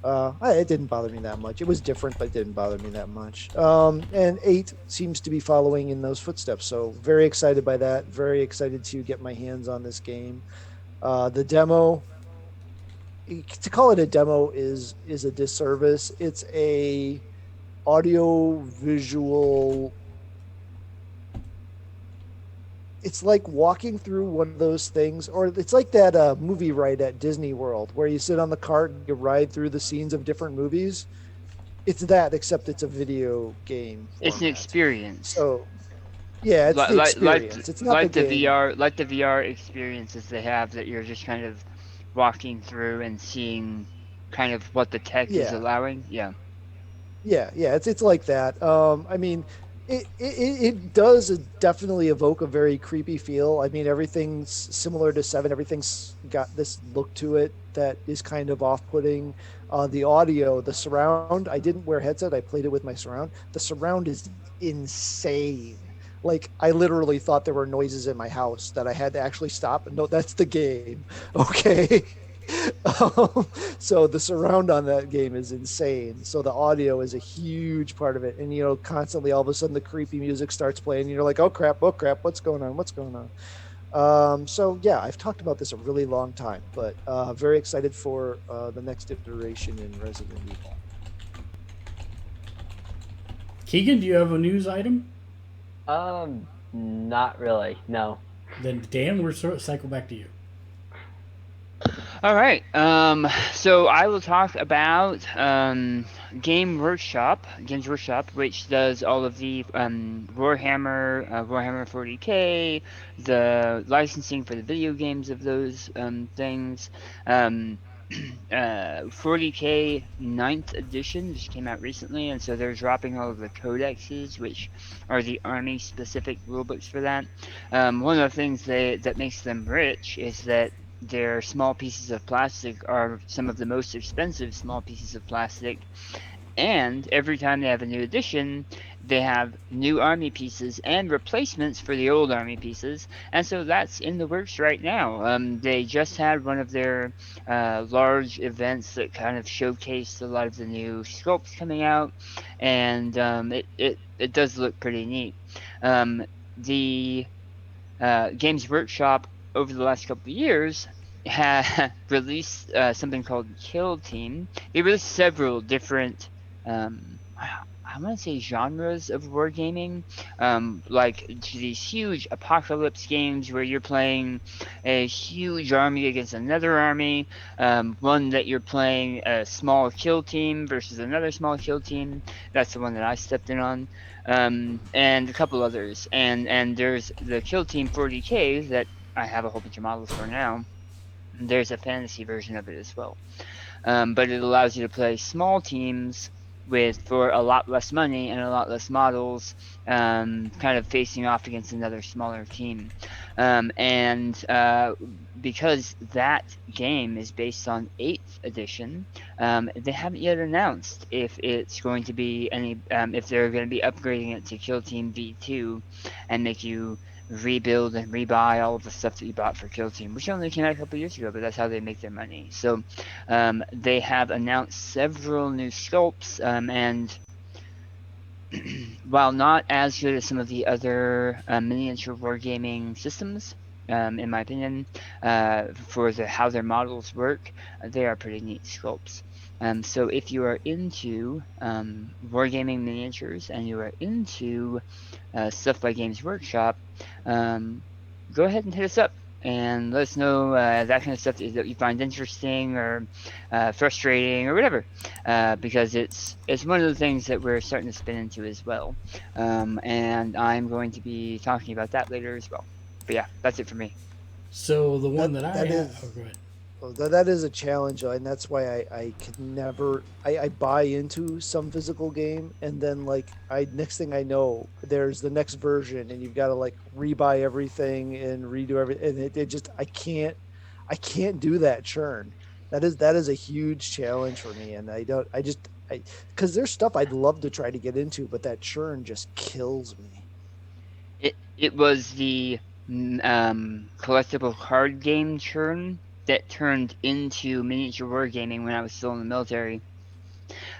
It didn't bother me that much. It was different, but it didn't bother me that much. And 8 seems to be following in those footsteps. So very excited by that. Very excited to get my hands on this game. The demo, to call it a demo is a disservice. It's a audio visual. It's like walking through one of those things, or it's like that movie ride at Disney World where you sit on the cart and you ride through the scenes of different movies. It's that, except it's a video game
It's an
format.
experience.
So yeah, it's the experience. It's not the game.
Like the VR experiences they have that you're just kind of walking through and seeing kind of what the tech is
Yeah,
allowing. Yeah.
yeah. It's like that. I mean, it does definitely evoke a very creepy feel. I mean, everything's similar to 7. Everything's got this look to it that is kind of off-putting. The audio, the surround. I didn't wear headset. I played it with my surround. The surround is insane. Like I literally thought there were noises in my house that I had to actually stop. No, that's the game. Okay. So the surround on that game is insane. So the audio is a huge part of it, and constantly all of a sudden the creepy music starts playing. And you're like, oh crap, what's going on? What's going on? So yeah, I've talked about this a really long time, but very excited for the next iteration in Resident Evil.
Keegan, do you have a news item?
Not really. No.
Then Dan, we're cycle back to you.
All right. So I will talk about Games Workshop, which does all of the Warhammer 40K, the licensing for the video games of those things. 40K 9th edition just came out recently, and so they're dropping all of the codexes, which are the army specific rulebooks for that. One of the things that makes them rich is that their small pieces of plastic are some of the most expensive small pieces of plastic, and every time they have a new edition, they have new army pieces and replacements for the old army pieces, and so that's in the works right now. They just had one of their large events that kind of showcased a lot of the new sculpts coming out, and it does look pretty neat. The Games Workshop over the last couple of years released something called Kill Team. They released several different, I want to say genres of wargaming, like these huge apocalypse games where you're playing a huge army against another army, one that you're playing a small kill team versus another small kill team. That's the one that I stepped in on. And a couple others. And there's the Kill Team 40K that I have a whole bunch of models for now. There's a fantasy version of it as well. But it allows you to play small teams for a lot less money and a lot less models, kind of facing off against another smaller team. And because that game is based on 8th edition, they haven't yet announced if it's going to be if they're going to be upgrading it to Kill Team V2 and make you rebuild and rebuy all of the stuff that you bought for Kill Team, which only came out a couple years ago, but that's how they make their money. So they have announced several new sculpts, and while not as good as some of the other miniature wargaming systems, in my opinion, for how their models work, they are pretty neat sculpts. So if you are into wargaming miniatures and you are into stuff by Games Workshop, go ahead and hit us up and let us know that kind of stuff that you find interesting or frustrating or whatever, because it's one of the things that we're starting to spin into as well, and I'm going to be talking about that later as well. But yeah, that's it for me.
So the one that I
That
have.
is.
Oh, go ahead.
Oh, that is a challenge, and that's why I can never I buy into some physical game, and then like I next thing I know, there's the next version, and you've got to like rebuy everything and redo everything, and it just I can't do that churn. That is a huge challenge for me, and I don't I just I because there's stuff I'd love to try to get into, but that churn just kills me.
It was the collectible card game churn that turned into miniature wargaming when I was still in the military.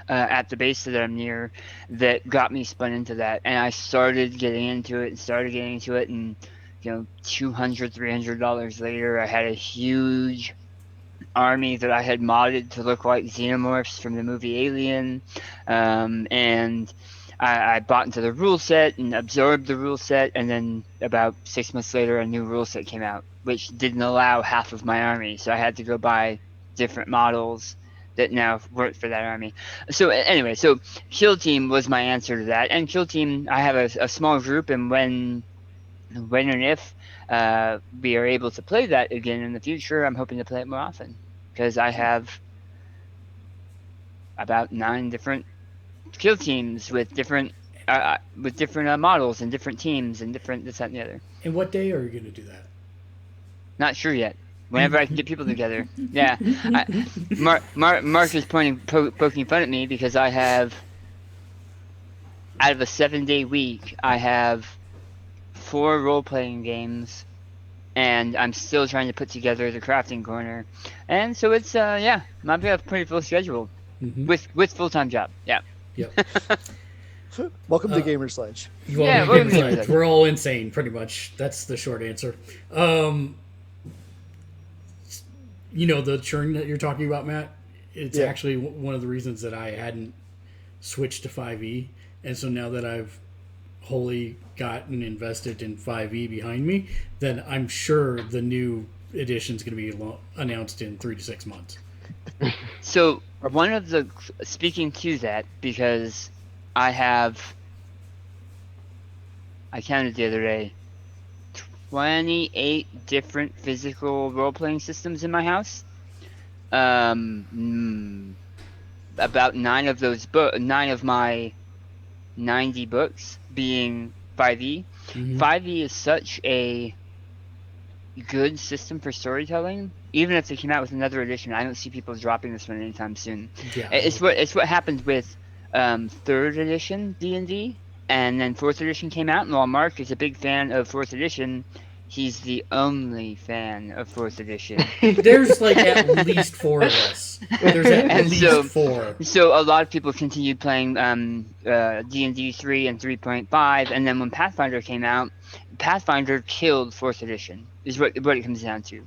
At the base that I'm near, that got me spun into that, and I started getting into it, and $200-$300 later, I had a huge army that I had modded to look like xenomorphs from the movie Alien, and I bought into the rule set and absorbed the rule set, and then about 6 months later, a new rule set came out, which didn't allow half of my army, so I had to go buy different models that now work for that army. So anyway, so Kill Team was my answer to that, and Kill Team, I have a small group, and when and if we are able to play that again in the future, I'm hoping to play it more often, because I have about 9 different kill teams with different models and different teams and different this, that, and the other.
And what day are you going to do that?
Not sure yet. Whenever I can get people together. Yeah. Mark is poking fun at me because I have, out of a 7-day week, I have 4 role-playing games, and I'm still trying to put together the crafting corner. And so it's, might be a pretty full schedule with full-time job. Yeah.
Yep.
Welcome to Gamersledge.
We're all insane, pretty much. That's the short answer. The churn that you're talking about, Matt, it's actually one of the reasons that I hadn't switched to 5e. And so now that I've wholly gotten invested in 5e behind me, then I'm sure the new edition is going to be announced in 3 to 6 months.
So speaking to that, because I counted the other day, 28 different physical role-playing systems in my house. About 9 of my 90 books being 5e. 5e is such a good system for storytelling. Even if they came out with another edition, I don't see people dropping this one anytime soon. Yeah, it's what happened with 3rd edition D&D, and then 4th edition came out, and while Mark is a big fan of 4th edition, he's the only fan of 4th edition.
There's like at least 4 of us. There's at least 4.
So a lot of people continued playing D&D 3 and 3.5, and then when Pathfinder came out, Pathfinder killed 4th edition, is what it comes down to.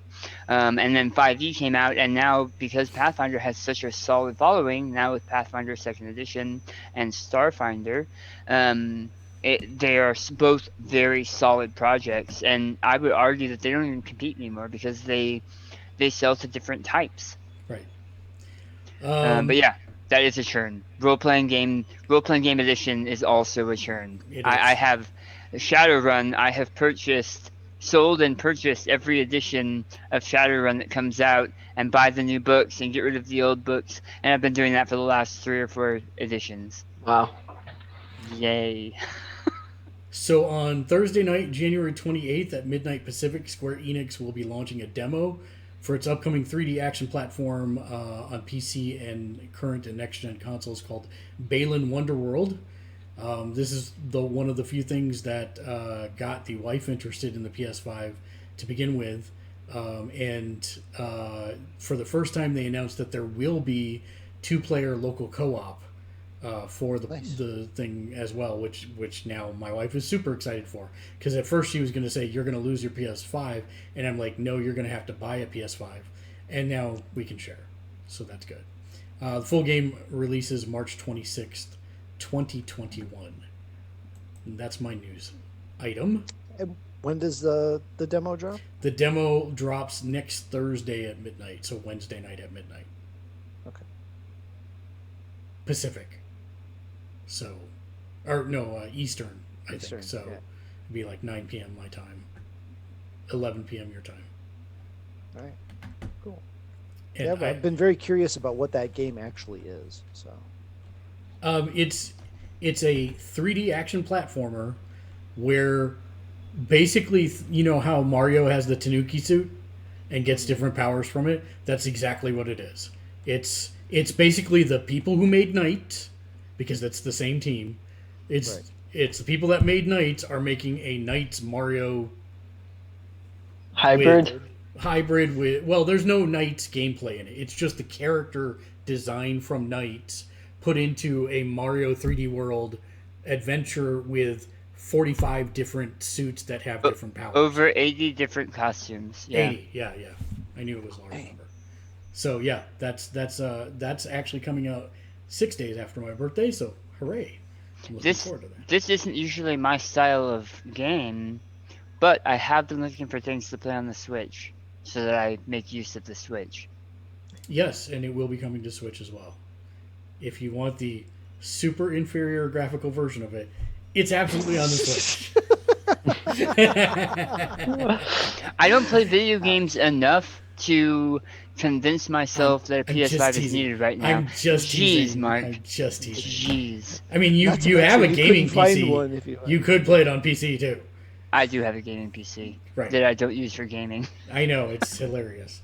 And then 5e came out, and now because Pathfinder has such a solid following, now with Pathfinder 2nd edition and Starfinder, they are both very solid projects, and I would argue that they don't even compete anymore because they sell to different types.
Right.
But yeah, that is a churn. Role-playing game edition is also a churn. I have Shadowrun. I have sold and purchased every edition of Shadowrun that comes out, and buy the new books and get rid of the old books, and I've been doing that for the last 3 or 4 editions.
Wow.
Yay.
So on Thursday night, January 28th at midnight Pacific, Square Enix will be launching a demo for its upcoming 3D action platform on PC and current and next-gen consoles called Balan Wonderworld. This is one of the few things that got the wife interested in the PS5 to begin with. And for the first time, they announced that there will be 2-player local co-op for the thing as well, which now my wife is super excited for. Because at first she was going to say, you're going to lose your PS5. And I'm like, no, you're going to have to buy a PS5. And now we can share. So that's good. The full game releases March 26th. 2021. And that's my news item.
And when does the demo drop?
The demo drops next Thursday at midnight, so Wednesday night at midnight.
Okay.
Pacific. So, Eastern, I think. So it'd be like 9 p.m. my time, 11 p.m. your time.
All right. Cool.
And
Yeah, I've been very curious about what that game actually is. So,
it's a 3D action platformer where basically, you know how Mario has the Tanuki suit and gets different powers from it. That's exactly what it is. It's basically the people who made Knight, because that's the same team. It's
Right.
it's the people that made Knights are making a Knights Mario
Hybrid.
hybrid with, well, there's no Knights gameplay in it. It's just the character design from Knights put into a Mario 3D World adventure with 45 different suits that have different powers.
Over 80 different costumes. Yeah.
80, yeah. I knew it was a large number. So yeah, that's actually coming out 6 days after my birthday. So hooray! I'm looking forward to that.
This isn't usually my style of game, but I have been looking for things to play on the Switch so that I make use of the Switch.
Yes, and it will be coming to Switch as well. If you want the super inferior graphical version of it, it's absolutely on the Switch.
I don't play video games enough to convince myself that a PS5 is needed right now.
I'm just teasing.
Mark.
I'm just teasing.
Jeez.
I mean, you
Not to
have a
mention, you
gaming
couldn't find
PC.
one if you-
You could play it on PC too.
I do have a gaming PC
Right.
that I don't use for gaming.
I know, it's hilarious.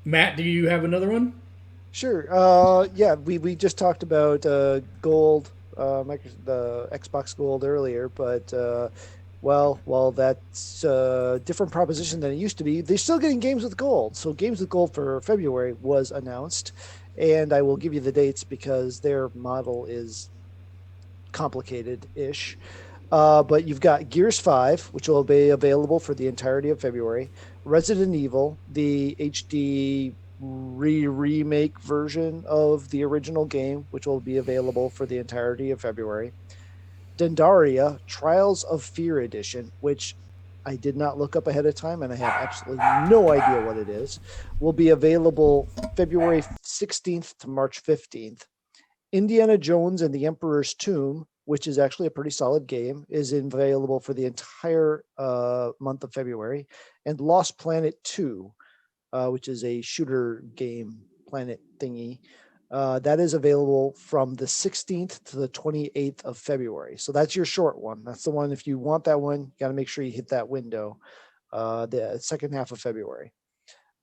Matt, do you have another one?
Sure. Yeah, we just talked about Gold, the Xbox Gold earlier, but well, that's a different proposition than it used to be. They're still getting Games with Gold. So Games with Gold for February was announced, and I will give you the dates because their model is complicated-ish. But you've got Gears 5, which will be available for the entirety of February. Resident Evil, the HD remake version of the original game, which will be available for the entirety of February. Dendaria, Trials of Fear Edition, which I did not look up ahead of time, and I have absolutely no idea what it is, will be available February 16th to March 15th. Indiana Jones and the Emperor's Tomb, which is actually a pretty solid game, is available for the entire month of February. And Lost Planet 2, which is a shooter game, planet thingy, that is available from the 16th to the 28th of February. So that's your short one. That's the one, if you want that one, you got to make sure you hit that window, the second half of February.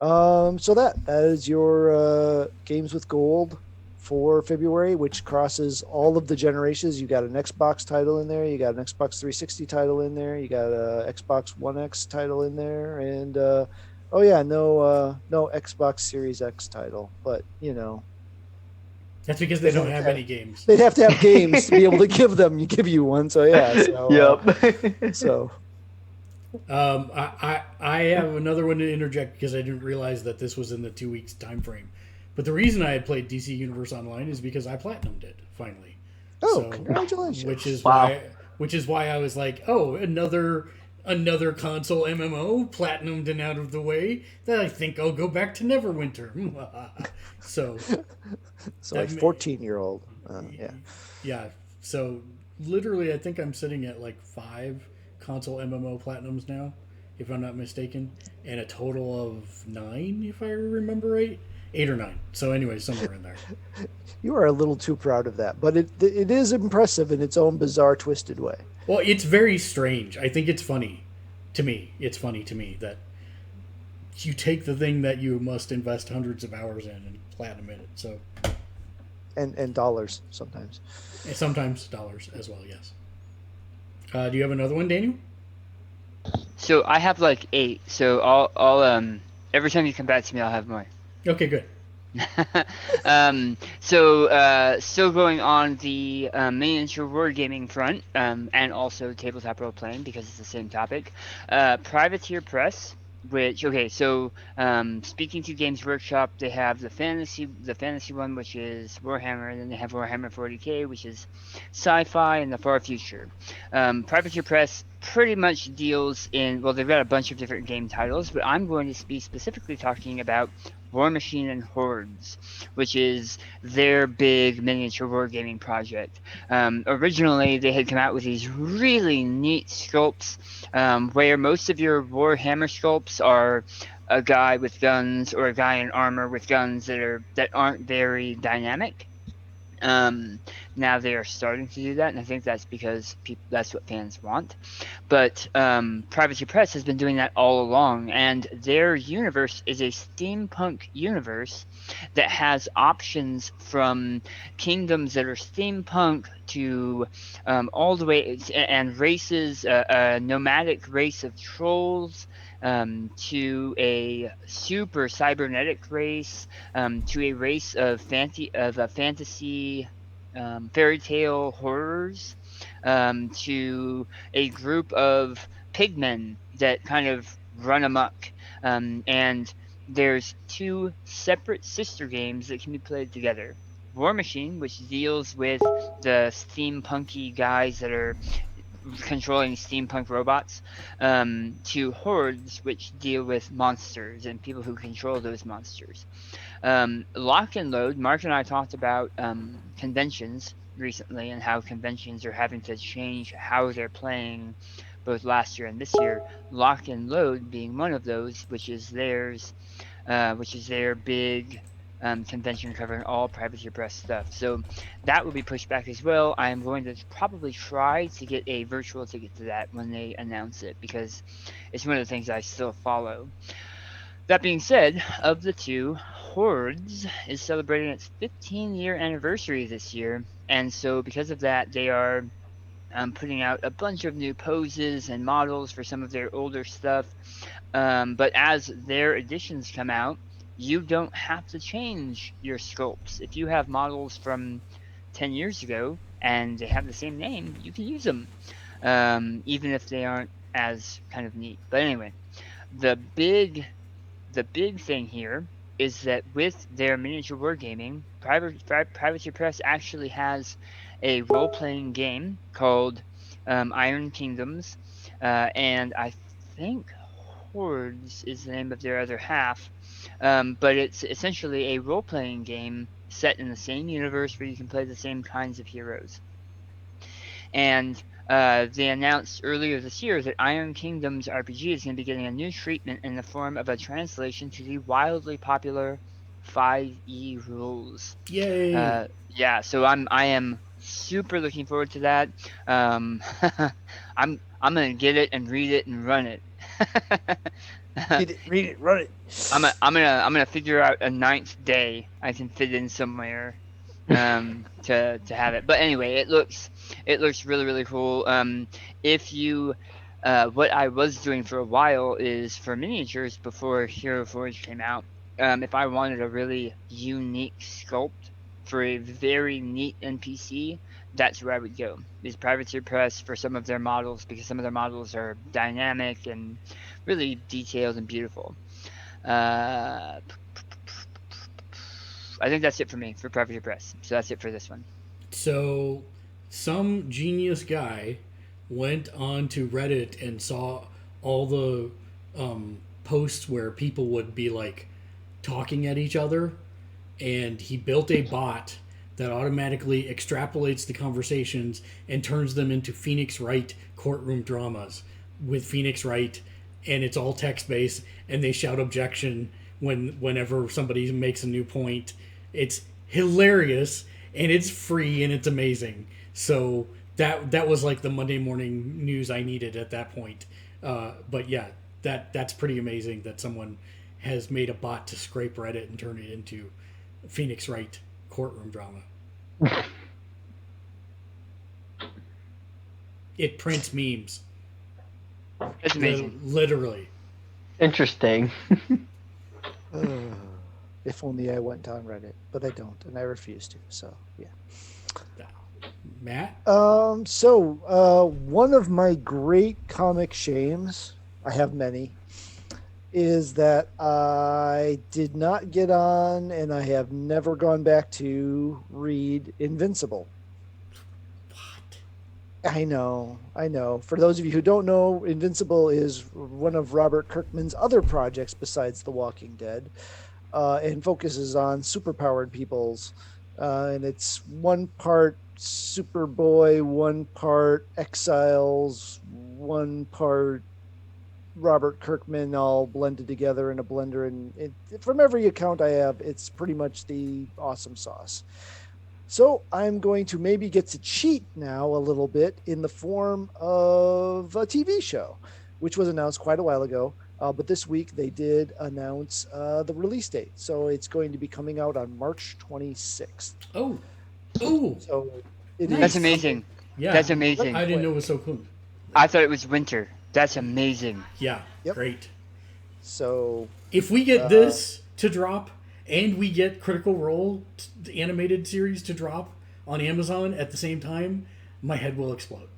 So that is your Games with Gold for February, which crosses all of the generations. You got an Xbox title in there, you got an Xbox 360 title in there, you got a Xbox One X title in there, and no Xbox Series X title, but
That's because they don't have any games.
they'd have to have games to be able to give you one. So yeah, so
Yep.
so
I have another one to interject because I didn't realize that this was in the 2 weeks time frame. But the reason I had played DC Universe Online is because I platinumed it finally.
Congratulations!
Which is why I was like, oh, another console MMO platinumed and out of the way. Then I think I'll go back to Neverwinter. So
like 14-year-old,
yeah. So literally, I think I'm sitting at like 5 console MMO platinums now, if I'm not mistaken, and a total of 9, if I remember right. 8 or 9. So anyway, somewhere in there.
You are a little too proud of that, but it is impressive in its own bizarre, twisted way.
Well, it's very strange. I think it's funny to me. It's funny to me that you take the thing that you must invest hundreds of hours in and platinum it. So,
and dollars sometimes.
and sometimes dollars as well. Yes. Do you have another one, Daniel?
So I have like 8. So I'll every time you come back to me, I'll have more.
Okay, good.
Still going on the miniature wargaming front, and also tabletop role playing because it's the same topic. Privateer Press, which speaking to Games Workshop, they have the fantasy one, which is Warhammer, and then they have Warhammer 40k, which is sci-fi and the far future. Privateer Press pretty much deals in, well, they've got a bunch of different game titles, but I'm going to be specifically talking about War Machine and Hordes, which is their big miniature wargaming project. Originally, they had come out with these really neat sculpts, where most of your Warhammer sculpts are a guy with guns or a guy in armor with guns that aren't very dynamic. Um, Now they are starting to do that, and I think that's because that's what fans want. But Privacy Press has been doing that all along, and their universe is a steampunk universe that has options from kingdoms that are steampunk to all the way and races, a nomadic race of trolls. To a super cybernetic race, to a race of fantasy fairy tale horrors, to a group of pigmen that kind of run amok. And there's two separate sister games that can be played together. War Machine, which deals with the steampunky guys that are controlling steampunk robots, to Hordes, which deal with monsters and people who control those monsters. Lock and Load, Mark and I talked about conventions recently and how conventions are having to change how they're playing both last year and this year. Lock and Load being one of those, which is their big convention covering all Privacy Press stuff. So that will be pushed back as well. I am going to probably try to get a virtual ticket to that when they announce it because it's one of the things I still follow. That being said, of the two, Hordes is celebrating its 15-year anniversary this year, and so because of that, they are putting out a bunch of new poses and models for some of their older stuff. But as their editions come out, you don't have to change your sculpts. If you have models from 10 years ago and they have the same name, you can use them, even if they aren't as kind of neat. But anyway, the big the big thing here is that with their miniature wargaming, Privacy Press actually has a role playing game called Iron Kingdoms, and I think Hordes is the name of their other half. But it's essentially a role playing game set in the same universe where you can play the same kinds of heroes. And they announced earlier this year that Iron Kingdoms RPG is going to be getting a new treatment in the form of a translation to the wildly popular 5e rules.
Yay!
Yeah, so I am super looking forward to that. Um, I'm gonna get it and read it and run it.
Read it, run it.
I'm gonna figure out a ninth day I can fit in somewhere to have it. But anyway, it looks really really cool. If you What I was doing for a while is for miniatures before Hero Forge came out. If I wanted a really unique sculpt for a very neat NPC, that's where I would go. Is Privateer Press for some of their models because some of their models are dynamic and really detailed and beautiful. Uh, I think that's it for me for Privateer Press. So that's it for this one.
So, some genius guy went on to Reddit and saw all the posts where people would be like talking at each other, and he built a bot that automatically extrapolates the conversations and turns them into Phoenix Wright courtroom dramas with Phoenix Wright, and it's all text based, and they shout objection whenever somebody makes a new point. It's hilarious, and it's free, and it's amazing. So that was like the Monday morning news I needed at that point. But yeah, that's pretty amazing that someone has made a bot to scrape Reddit and turn it into Phoenix Wright courtroom drama. It prints memes.
It's amazing.
Literally.
Interesting.
If only I went on Reddit, but I don't, and I refuse to. So yeah.
Matt?
One of my great comic shames, I have many, is that I did not get on, and I have never gone back to read Invincible.
What?
I know. For those of you who don't know, Invincible is one of Robert Kirkman's other projects besides The Walking Dead, and focuses on superpowered peoples. And it's one part Superboy, one part Exiles, one part Robert Kirkman all blended together in a blender, and from every account I have, it's pretty much the awesome sauce. So I'm going to maybe get to cheat now a little bit in the form of a TV show, which was announced quite a while ago. But this week they did announce the release date. So it's going to be coming out on March 26th.
Oh, oh,
So it
Nice.
That's
is
amazing.
yeah.
That's amazing.
I didn't know it was so cool.
I thought it was winter. That's amazing.
Yeah,
Yep.
great.
So
If we get this to drop and we get Critical Role the animated series to drop on Amazon at the same time, my head will explode.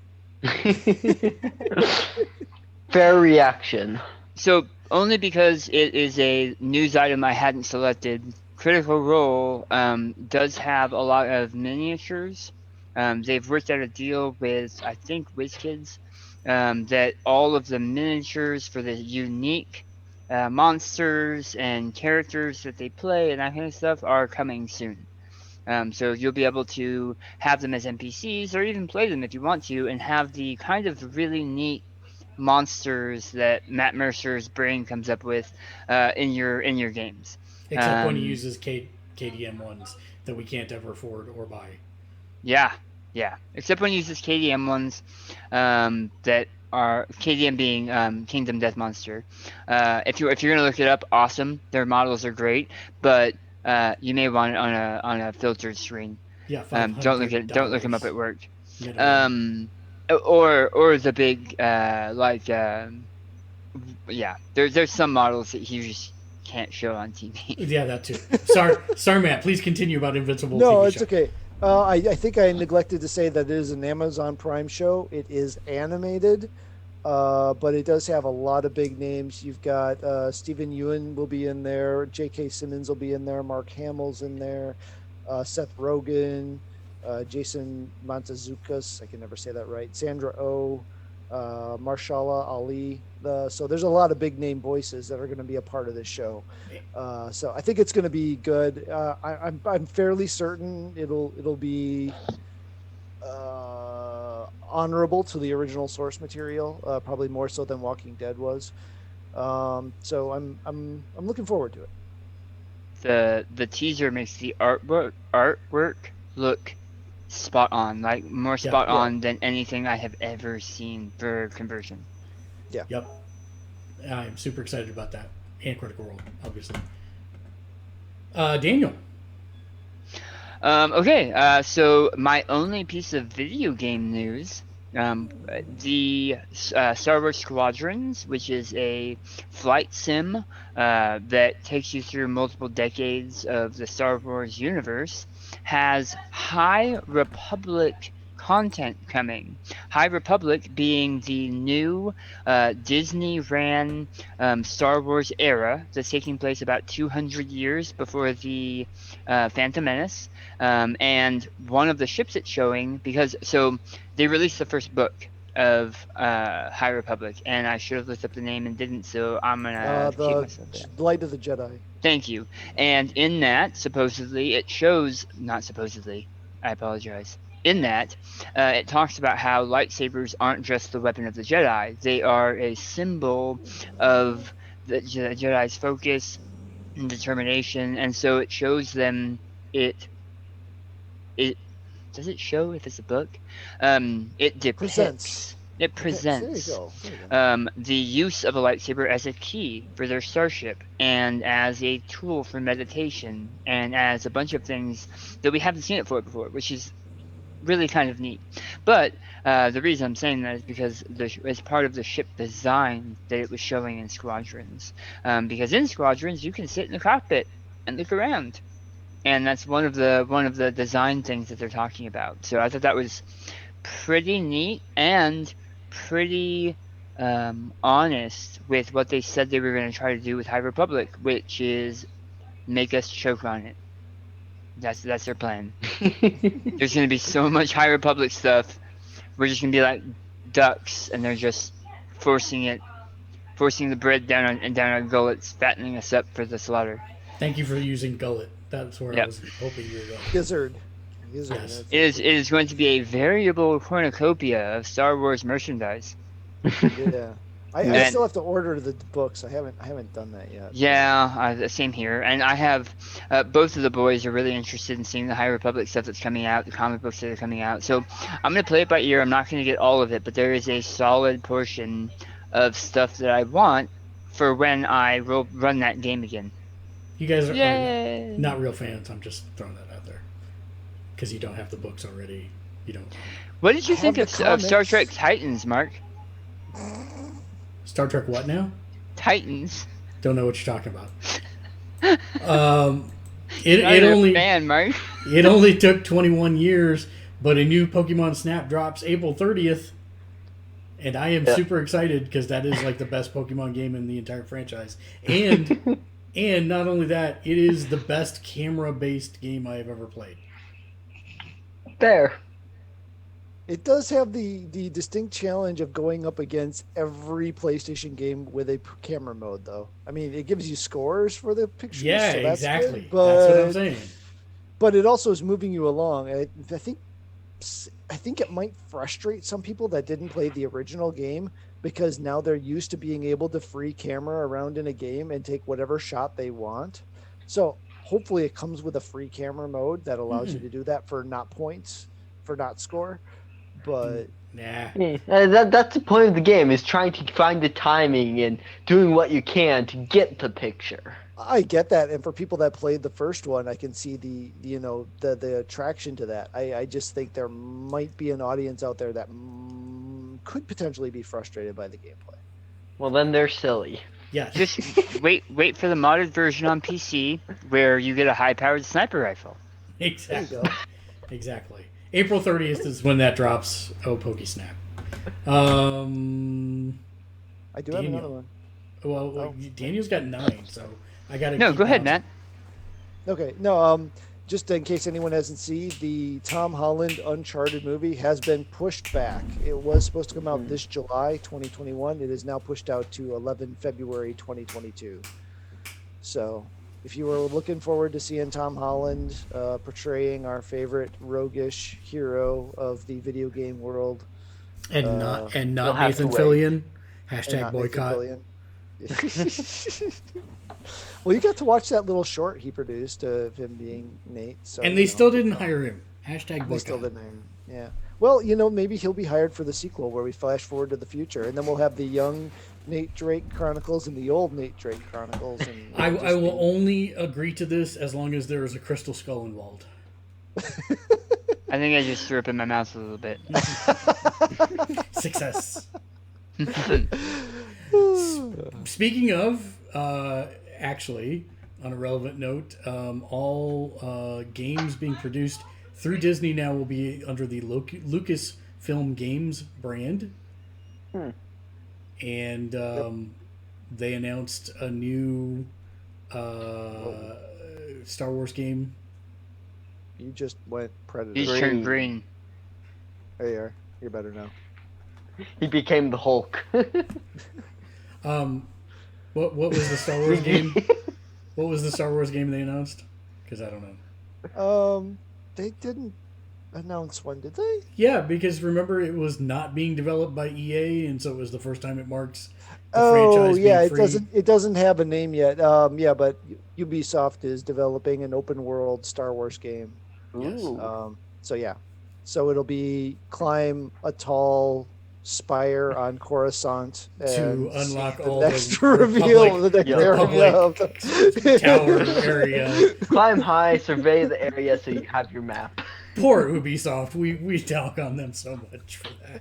Fair reaction.
So only because it is a news item I hadn't selected, Critical Role does have a lot of miniatures. They've worked out a deal with, I think, WizKids, that all of the miniatures for the unique monsters and characters that they play and that kind of stuff are coming soon. So you'll be able to have them as NPCs or even play them if you want to, and have the kind of really neat monsters that Matt Mercer's brain comes up with in your games.
Except when he uses KDM ones that we can't ever afford or buy.
Yeah. Except when he uses KDM ones that are KDM being Kingdom Death Monster. If you're gonna look it up, awesome. Their models are great, but you may want it on a filtered screen.
Yeah,
Don't look them up at work.
Minimum.
Or the big there's some models that you just can't show on TV.
Yeah, that too. Sorry, Matt. Please continue about Invincible.
no,
TV
it's
show.
okay. I think I neglected to say that it is an Amazon Prime show. It is animated, but it does have a lot of big names. You've got Stephen Ewan will be in there, J.K. Simmons will be in there, Mark Hamill's in there, Seth Rogen, Jason Mantzoukas, I can never say that right, Sandra Oh, Marshala Ali. So there's a lot of big name voices that are going to be a part of this show. So I think it's going to be good. I'm fairly certain it'll be honorable to the original source material, probably more so than Walking Dead was. So I'm looking forward to it.
The teaser makes the artwork look spot on, like more spot on than anything I have ever seen for conversion.
Yeah.
Yep. I'm super excited about that. And Critical Role, obviously. Daniel.
Okay, so my only piece of video game news, the Star Wars Squadrons, which is a flight sim that takes you through multiple decades of the Star Wars universe, has High Republic content coming. High Republic being the new Disney-ran Star Wars era that's taking place about 200 years before the Phantom Menace. And one of the ships it's showing, so they released the first book of High Republic, and I should have looked up the name and didn't, so I'm gonna keep myself there.
Light of the Jedi.
Thank you. And in that, supposedly, it shows, not supposedly, I apologize. In that, it talks about how lightsabers aren't just the weapon of the Jedi. They are a symbol of the Jedi's focus and determination, and so it shows them it does it show if it's a book? It depicts. It presents the use of a lightsaber as a key for their starship and as a tool for meditation and as a bunch of things that we haven't seen it for before, which is really kind of neat. But the reason I'm saying that is because it's part of the ship design that it was showing in Squadrons. Because in Squadrons, you can sit in the cockpit and look around. And that's one of the design things that they're talking about. So I thought that was pretty neat and pretty honest with what they said they were going to try to do with High Republic, which is make us choke on it. That's their plan. There's going to be so much High Republic stuff. We're just going to be like ducks, and they're just forcing the bread down our gullets, fattening us up for the slaughter.
Thank you for using gullet. That's where I was hoping you were going.
Gizzard.
Yes.
It is going to be a variable cornucopia of Star Wars merchandise.
Yeah. I still have to order the books. I haven't done that yet.
Yeah, same here. And I have both of the boys are really interested in seeing the High Republic stuff that's coming out, the comic books that are coming out. So I'm gonna play it by ear. I'm not gonna get all of it, but there is a solid portion of stuff that I want for when I run that game again.
You guys are
Yay!
not real fans. I'm just throwing that out there because you don't have the books already. You don't.
What did you
I
think
have
of
the
Star
comics.
Trek Titans, Mark?
Star Trek what now?
Titans.
Don't know what you're talking about.
Not
It
a
only
fan, Mark.
it only took 21 years, but a new Pokemon Snap drops April 30th, and I am super excited because that is like the best Pokemon game in the entire franchise. And and not only that, it is the best camera-based game I have ever played.
There.
It does have the distinct challenge of going up against every PlayStation game with a camera mode, though. I mean, it gives you scores for the pictures.
Yeah,
so that's
exactly.
good, but,
That's what I'm saying.
But it also is moving you along. I think it might frustrate some people that didn't play the original game because now they're used to being able to free camera around in a game and take whatever shot they want. So hopefully it comes with a free camera mode that allows you to do that for not points, for not score. But
Nah.
That's the point of the game, is trying to find the timing and doing what you can to get the picture.
I get that, and for people that played the first one, I can see the attraction to that. I just think there might be an audience out there that could potentially be frustrated by the gameplay.
Well, then they're silly.
Yes.
Just wait for the modded version on PC where you get a high-powered sniper rifle.
Exactly.
There you go.
Exactly. April 30th is when that drops. Oh, PokeSnap.
I do have
Daniel.
another one.
Well, Daniel's got 9, so I got to.
No, go ahead, Matt.
Okay, no, just in case anyone hasn't seen, the Tom Holland Uncharted movie has been pushed back. It was supposed to come out this July 2021. It is now pushed out to 11 February 2022. So if you were looking forward to seeing Tom Holland portraying our favorite roguish hero of the video game world,
And not
you'll have
Nathan
to wait.
Fillion.
and
Hashtag
not Nathan
boycott.
Fillion. Well, you got to watch that little short he produced of him being Nate. So
And they still didn't hire him. Hashtag
They still
boycott.
didn't hire him. Yeah. Well, maybe he'll be hired for the sequel where we flash forward to the future, and then we'll have the young Nate Drake Chronicles and the old Nate Drake Chronicles. And
I will only agree to this as long as there is a crystal skull involved.
I think I just threw up in my mouth a little bit.
Success. Speaking of, actually, on a relevant note, all games being produced through Disney now will be under the Lucasfilm Games brand. And they announced a new Star Wars game.
You just went Predator.
He's turned green.
There you are. You're better now.
He became the Hulk.
What was the Star Wars game? What was the Star Wars game they announced? Because I don't know.
They didn't announce one, did they?
Yeah, because remember it was not being developed by EA, and so it was the first time it marks the
Oh,
franchise
yeah.
being
It
free.
doesn't have a name yet. Yeah, but Ubisoft is developing an open world Star Wars game.
Yes.
Ooh.
So it'll be climb a tall spire on Coruscant
To
and
unlock
see the
all
next
the
reveal. The next
Republic
area of the
tower area.
Climb high, survey the area so you have your map.
Poor Ubisoft. We talk on them so much for that.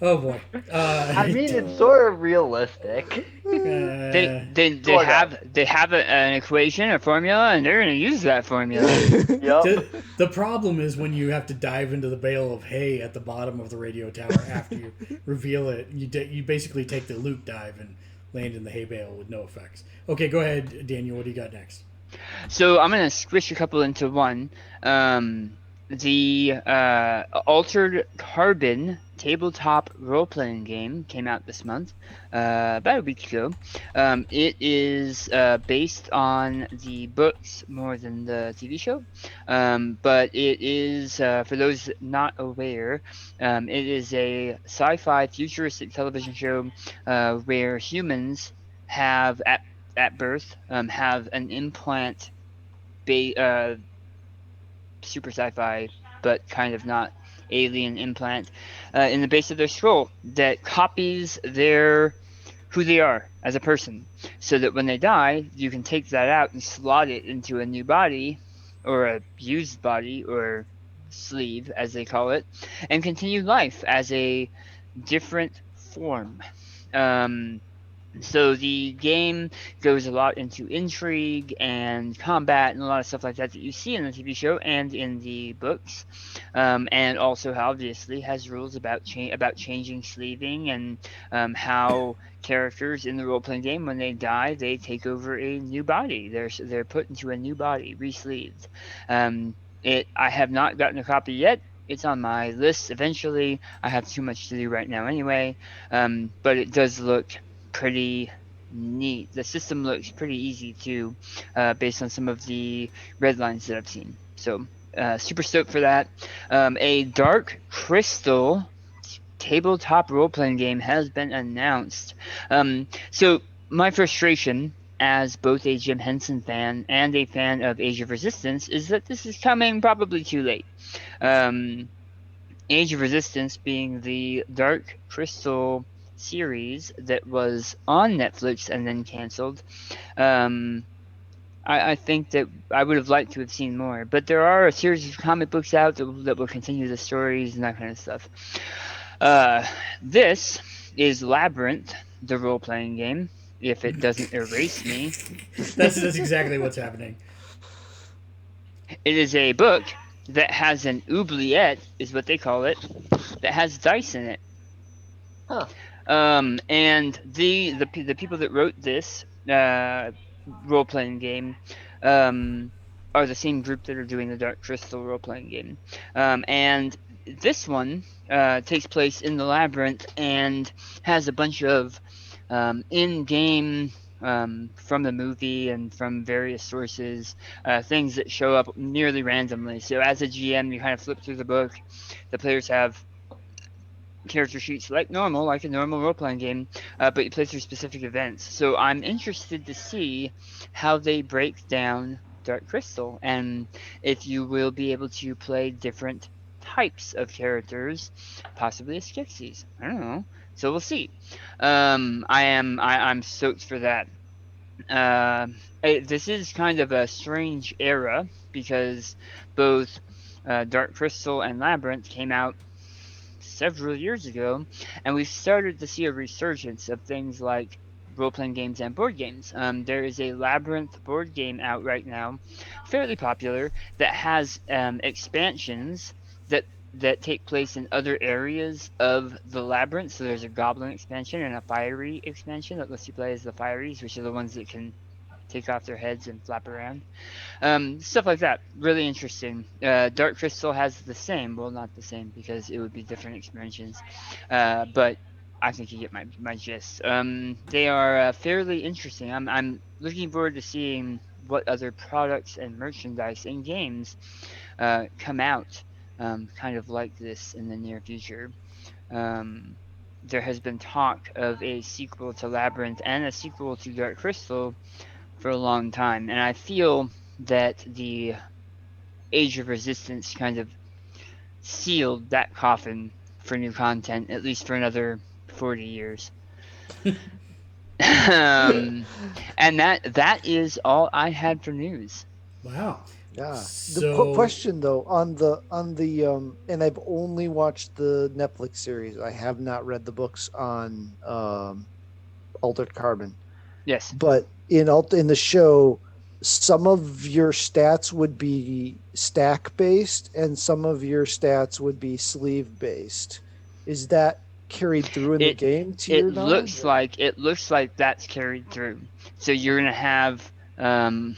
Oh boy.
I mean, it's sort of realistic.
They
Sort
have an equation, a formula, and they're going to use that formula.
Yep.
The problem is when you have to dive into the bale of hay at the bottom of the radio tower after you reveal it. You basically take the Luke dive and land in the hay bale with no effects. Okay, go ahead, Daniel. What do you got next?
So I'm going to squish a couple into one. The Altered Carbon tabletop role-playing game came out this month, about a week ago. It is based on the books more than the TV show, but it is, for those not aware, it is a sci-fi futuristic television show where humans have at birth have an implant super sci-fi, but kind of not alien implant in the base of their skull that copies their who they are as a person, so that when they die, you can take that out and slot it into a new body, or a used body, or sleeve as they call it, and continue life as a different form. Um, so the game goes a lot into intrigue and combat and a lot of stuff like that that you see in the TV show and in the books, and also obviously has rules about changing sleeving, and how characters in the role playing game, when they die, they take over a new body. They're put into a new body, re-sleeved. It I have not gotten a copy yet. It's on my list eventually. I have too much to do right now anyway, but it does look pretty neat. The system looks pretty easy too, based on some of the red lines that I've seen. So super stoked for that. A Dark Crystal tabletop role playing game has been announced. So my frustration as both a Jim Henson fan and a fan of Age of Resistance is that this is coming probably too late. Um, Age of Resistance being the Dark Crystal series that was on Netflix and then canceled. Um, I think that I would have liked to have seen more, but there are a series of comic books out that will continue the stories and that kind of stuff. Uh, this is Labyrinth, the role playing game, if it doesn't erase me.
That's exactly what's happening.
It is a book that has an oubliette, is what they call it, that has dice in it.
Huh.
And the people that wrote this role playing game um, are the same group that are doing the Dark Crystal role playing game. And this one takes place in the labyrinth and has a bunch of in game. From the movie and from various sources, things that show up nearly randomly. So, as a GM, you kind of flip through the book. The players have character sheets like a normal role playing game, but you play through specific events. So I'm interested to see how they break down Dark Crystal, and if you will be able to play different types of characters, possibly as Skeksis. I don't know. So we'll see. I'm stoked for that. Uh, this is kind of a strange era because both Dark Crystal and Labyrinth came out several years ago, and we've started to see a resurgence of things like role playing games and board games. There is a Labyrinth board game out right now, fairly popular, that has expansions that take place in other areas of the labyrinth. So there's a goblin expansion and a fiery expansion that lets you play as the fireys, which are the ones that can take off their heads and flap around. Stuff like that. Really interesting. Dark Crystal has the same. Well, not the same because it would be different expansions. But I think you get my gist. They are fairly interesting. I'm looking forward to seeing what other products and merchandise and games come out, kind of like this in the near future. Um, there has been talk of a sequel to Labyrinth and a sequel to Dark Crystal for a long time, and I feel that the Age of Resistance kind of sealed that coffin for new content, at least for another 40 years. And that is all I had for news.
Wow.
Yeah. The
So
question though on the and I've only watched the Netflix series. I have not read the books on Altered Carbon.
Yes.
But in the show, some of your stats would be stack based and some of your stats would be sleeve based. Is that carried through in the
It
game to
it
your knowledge?
looks like that's carried through. So you're gonna have um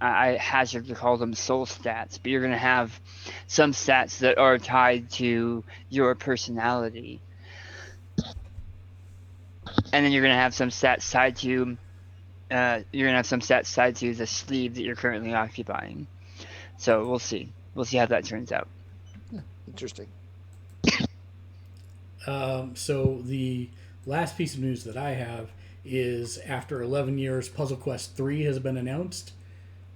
I hazard to call them soul stats, but you're going to have some stats that are tied to your personality. And then you're going to have some stats tied to the sleeve that you're currently occupying. So we'll see. We'll see how that turns out.
Interesting.
So the last piece of news that I have is after 11 years, Puzzle Quest 3 has been announced.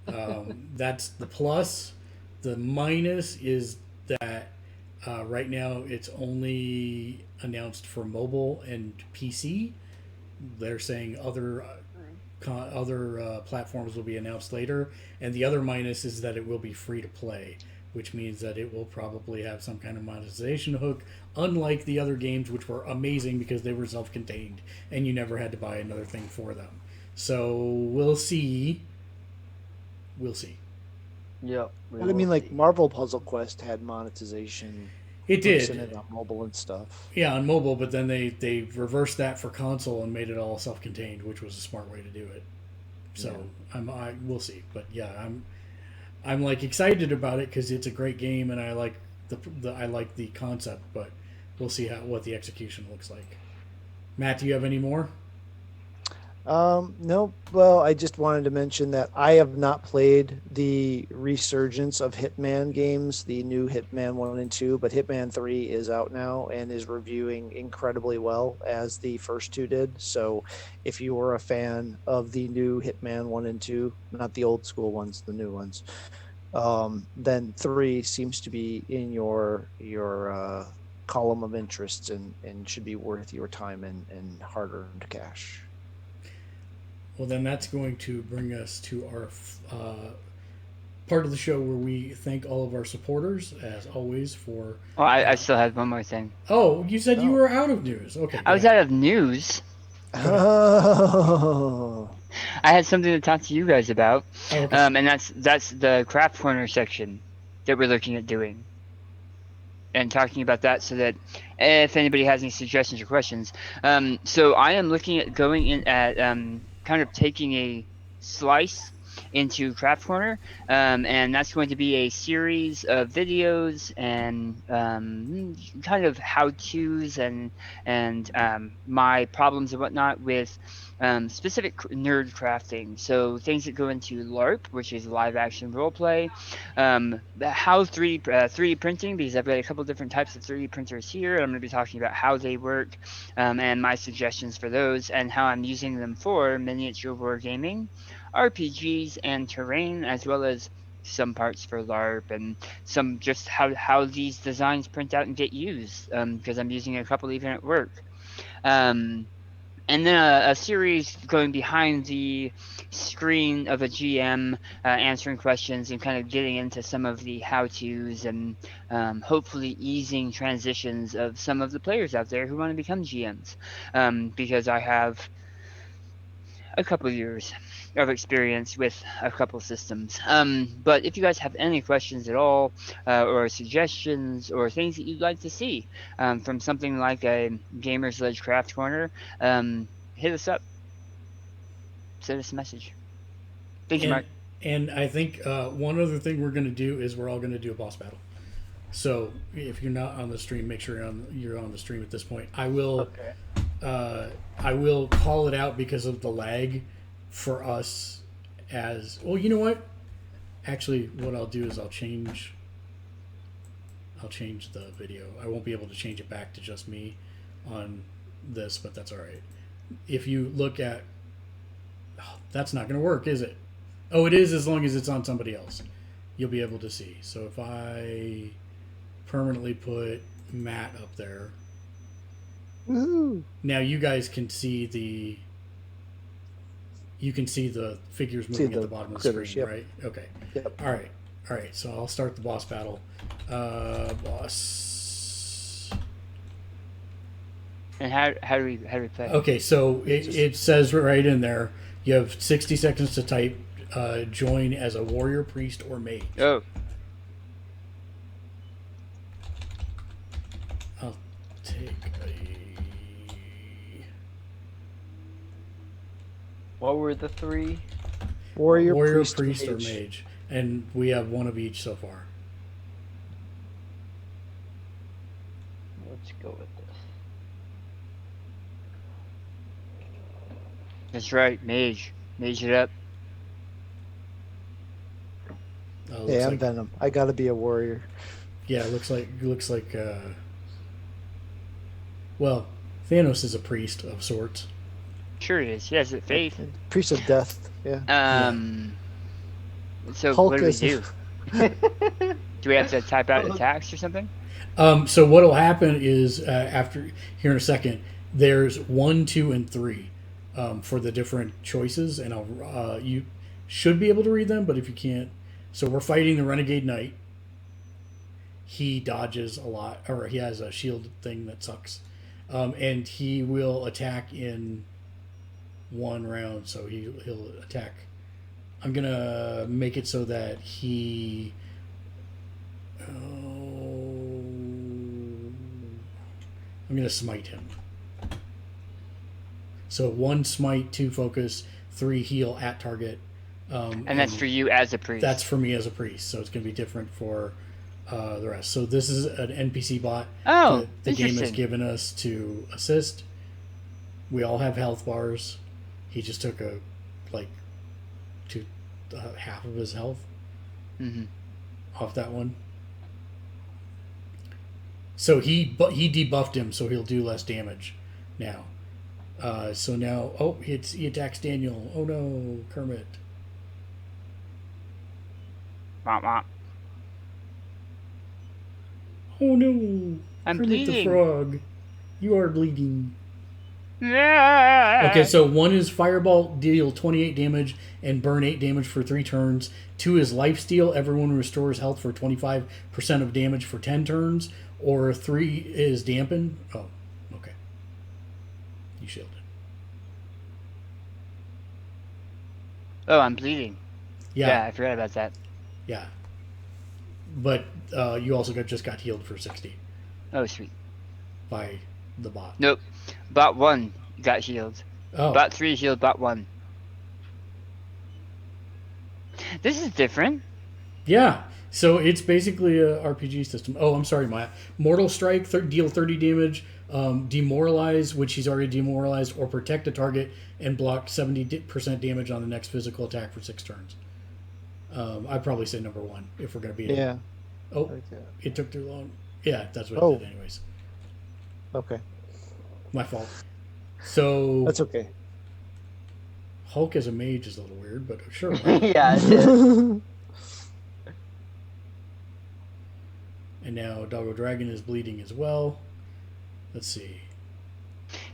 That's the plus. The minus is that right now it's only announced for mobile and PC. They're saying other platforms will be announced later. And the other minus is that it will be free to play, which means that it will probably have some kind of monetization hook, unlike the other games, which were amazing because they were self-contained and you never had to buy another thing for them. So we'll see.
Yep.
But I mean, like Marvel Puzzle Quest had monetization.
It did.
It on mobile and stuff.
Yeah, on mobile, but then they reversed that for console and made it all self-contained, which was a smart way to do it. So yeah. We'll see, but yeah, I'm like excited about it because it's a great game and I like the concept, but we'll see what the execution looks like. Matt, do you have any more?
No. Well, I just wanted to mention that I have not played the resurgence of Hitman games, the new Hitman 1 and 2, but Hitman 3 is out now and is reviewing incredibly well, as the first two did. So if you were a fan of the new Hitman 1 and 2, not the old school ones, the new ones, then 3 seems to be in your column of interests and should be worth your time and hard-earned cash.
Well, then that's going to bring us to our part of the show where we thank all of our supporters, as always, for...
Oh, I still had one more thing.
Oh, you said you were out of news. Okay.
I was out of news.
Oh.
I had something to talk to you guys about,
Okay.
and that's the craft corner section that we're looking at doing. And talking about that so that if anybody has any suggestions or questions. So I am looking at going in at... kind of taking a slice into Craft Corner, and that's going to be a series of videos and kind of how-tos and my problems and whatnot with specific nerd crafting. So things that go into LARP, which is live action roleplay, how 3D printing, because I've got a couple different types of 3D printers here, and I'm going to be talking about how they work, and my suggestions for those, and how I'm using them for miniature wargaming, RPGs, and terrain, as well as some parts for LARP, and some just how these designs print out and get used, because I'm using a couple even at work. And then a series going behind the screen of a GM, answering questions and kind of getting into some of the how-tos and hopefully easing transitions of some of the players out there who want to become GMs, because I have a couple years of experience with a couple systems. But if you guys have any questions at all, or suggestions or things that you'd like to see from something like a Gamersledge Craft Corner, hit us up. Send us a message. Thank you, Mark.
And I think one other thing we're going to do is we're all going to do a boss battle. So if you're not on the stream, make sure you're on the stream at this point. I will call it out because of the lag for us as well. You know what? Actually, what I'll do is I'll change the video. I won't be able to change it back to just me on this, but that's all right. If you look at, that's not going to work, is it? Oh, it is, as long as it's on somebody else. You'll be able to see. So if I permanently put Matt up there,
Woo-hoo.
now you guys can see the figures moving at the bottom of the
critters,
screen,
yep.
right? Okay.
Yep.
All right. So I'll start the boss battle. Boss.
And how do we play?
Okay, so it says right in there you have 60 seconds to type join as a warrior, priest, or mage.
Oh.
I'll take
What were the three?
Warrior,
priest,
priest,
or mage. And we have one of each so far.
Let's go with this.
That's right, mage. Mage it up.
Hey, I'm
Like,
Venom. I gotta be a warrior.
yeah, looks like well, Thanos is a priest of sorts.
Sure it is. He has faith.
Priest of death. Yeah.
So
Hulk
what do we
is-
do? Do we have to type out attacks or something?
So what will happen is after here in a second, there's 1, 2, and 3 for the different choices, and you should be able to read them, but if you can't, so we're fighting the Renegade Knight. He dodges a lot, or he has a shield thing that sucks, and he will attack in one round. So he'll attack. I'm gonna make it so that he. I'm going to smite him. So 1 smite, 2 focus, 3 heal at target.
And that's for you as a priest.
That's for me as a priest. So it's going to be different for the rest. So this is an NPC bot
Oh,
that the game has
interesting.
given us to assist. We all have health bars. He just took half of his health off that one. So he debuffed him, so he'll do less damage now. So now, he attacks Daniel. Oh no, Kermit.
Womp womp.
Oh no,
I'm
Kermit the
bleeding.
Frog. You are bleeding.
Yeah.
Okay, so 1 is Fireball, deal 28 damage and burn 8 damage for 3 turns. 2 is Lifesteal, everyone restores health for 25% of damage for 10 turns. Or 3 is Dampen. Oh, okay. You shielded.
Oh, I'm bleeding. Yeah,
Yeah,
I forgot about that.
yeah. But you also just got healed for 60
Oh, sweet.
by the bot.
Nope. Bot 1 got healed.
Oh,
Bot 3 healed bot 1. This is different.
yeah. So it's basically a RPG system. Oh, I'm sorry, Maya. Mortal Strike, deal 30 damage. Demoralize, which he's already demoralized, or protect a target and block 70% damage on the next physical attack for 6 turns. I'd probably say number 1 if we're going to beat it.
Yeah.
Oh,
Like that.
it took too long. Yeah, that's what
Oh.
it did anyways.
Okay.
My fault. So
That's okay.
Hulk as a mage is a little weird, but sure.
Yeah, it is.
And now Doggo Dragon is bleeding as well. Let's see.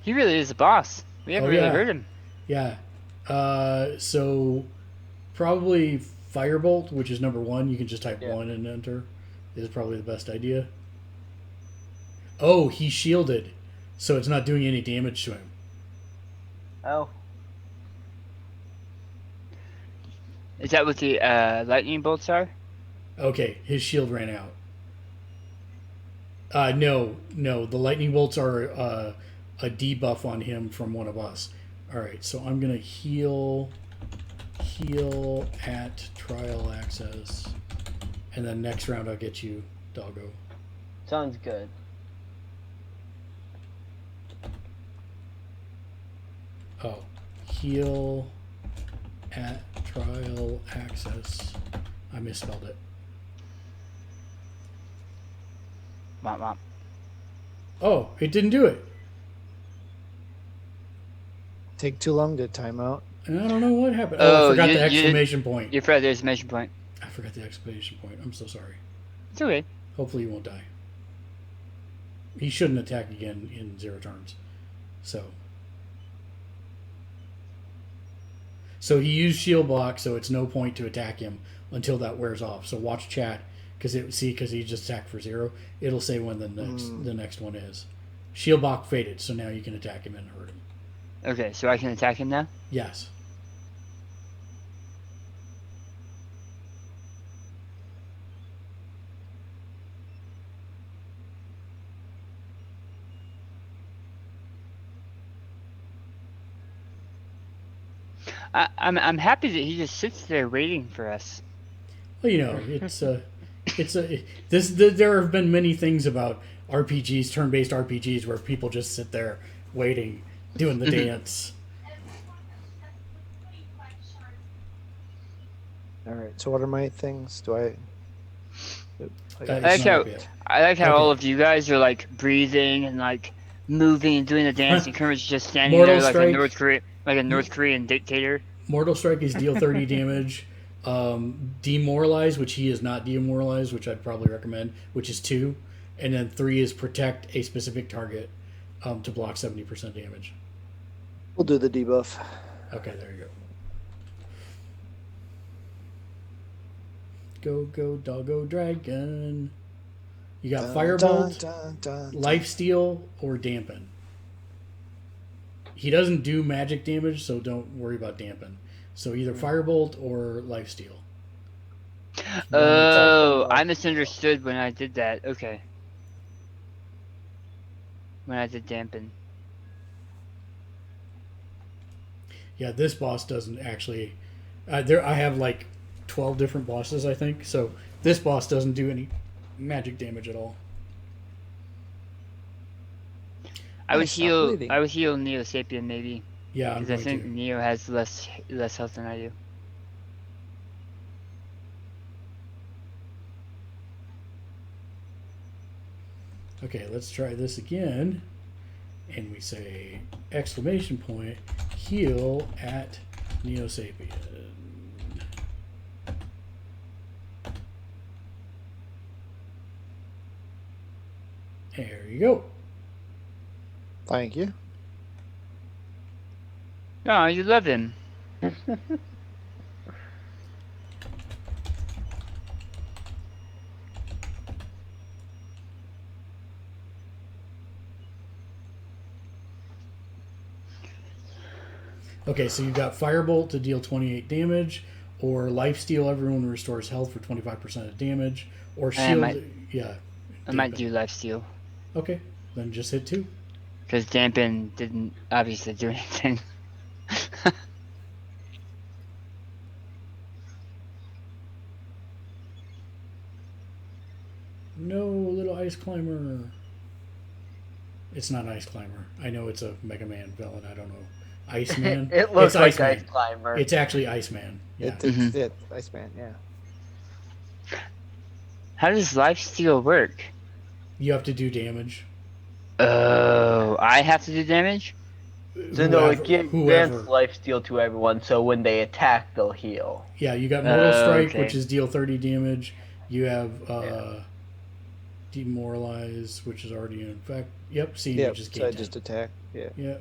He really is a boss. We haven't really heard him.
Yeah. So probably Firebolt, which is number 1. You can just type 1 and enter. Is probably the best idea. Oh, he shielded, so it's not doing any damage to him.
Oh.
Is that what the lightning bolts are?
Okay, his shield ran out. No, the lightning bolts are a debuff on him from one of us. All right, so I'm gonna heal at trial access, and then next round I'll get you, Doggo.
Sounds good.
Oh, heal at trial access. I misspelled it.
Womp womp.
Oh, it didn't do it.
Take too long to time out.
And I don't know what happened. Oh, I forgot the exclamation point.
You forgot the exclamation point.
I forgot the exclamation point. I'm so sorry.
It's okay.
Hopefully he won't die. He shouldn't attack again in 0 turns. So he used shield block, so it's no point to attack him until that wears off. So watch chat, because he just attacked for 0. It'll say when the next one is. Shield block faded, so now you can attack him and hurt him.
Okay, so I can attack him now?
Yes.
I'm happy that he just sits there waiting for us.
Well, there have been many things about RPGs, turn-based RPGs, where people just sit there waiting, doing the dance.
All right. So what are my things? Do I?
It's not up yet.
I like how
Okay.
all of you guys are like breathing and like moving and doing the dance, and Kermit's just standing
Mortal
there like
Strike.
a North Korean dictator.
Mortal Strike is deal 30 damage. Demoralize, which he is not demoralized, which I'd probably recommend, which is 2. And then 3 is protect a specific target to block 70% damage.
We'll do the debuff.
Okay, there you go. Go, doggo, dragon. You got Firebolt, Lifesteal, or Dampen. He doesn't do magic damage, so don't worry about Dampen. So either Firebolt or Lifesteal.
Oh, I misunderstood when I did that. Okay. When I did dampen.
Yeah, this boss doesn't actually. I have like 12 different bosses, I think. So this boss doesn't do any magic damage at all.
I would
Nice,
heal.
bleeding.
I would heal Neo Sapien maybe,
Yeah, I'm
because I
going
think
to.
Neo has less health than I do.
Okay, let's try this again. And we say exclamation point heal at Neo Sapien. There you go.
Thank you.
Oh, you love him.
Okay, so you've got Firebolt to deal 28 damage, or Lifesteal, everyone restores health for 25% of damage, or Shield.
I might do lifesteal,
Okay, then just hit 2.
because dampen didn't obviously do anything.
No, little ice climber. It's not Ice Climber. I know it's a Mega Man villain. I don't know. Iceman.
It looks
It's
like
Iceman.
Ice Climber.
It's actually Iceman. Yeah.
It, Iceman, yeah.
How does lifesteal work?
You have to do damage.
Oh, I have to do damage?
So no, it
Whoever.
grants lifesteal to everyone, so when they attack, they'll heal.
Yeah, you got Mortal Strike,
okay.
which is deal 30 damage. You have Demoralize, which is already in effect. Yep, see,
Yeah,
you just
so
gain
I
10.
just attack. Yeah.
Yeah.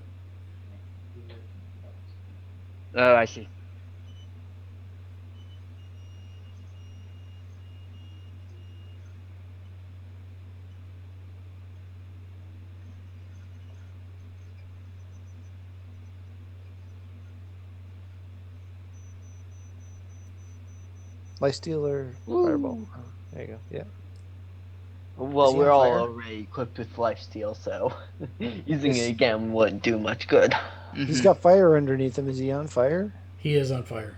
Oh, I see.
Lifesteal or Fireball. Oh, there you go. Yeah.
Well,
Is he
we're
on
all
fire?
already equipped with lifesteal, so using it again wouldn't do much good.
He's got fire underneath him. Is he on fire?
He is on fire.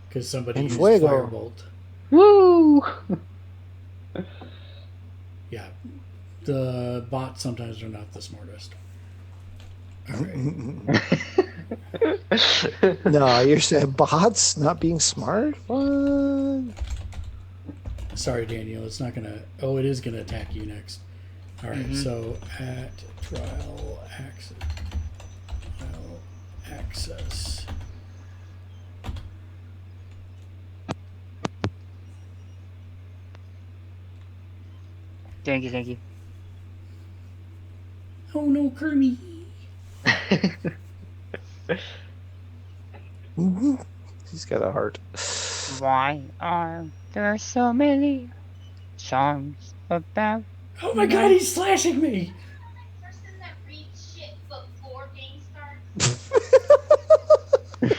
Because somebody
En
used
fuego.
Firebolt.
Woo!
Yeah. The bots sometimes are not the smartest. Alright.
No, you're saying bots not being smart? What?
Sorry, Daniel. It's not going to... Oh, it is going to attack you next. Alright, so at trial access.
Thank you.
Oh no, Kermie.
He's got a heart.
Why are there so many songs about...
Oh my god, he's slashing me!
Person that reads shit before game starts.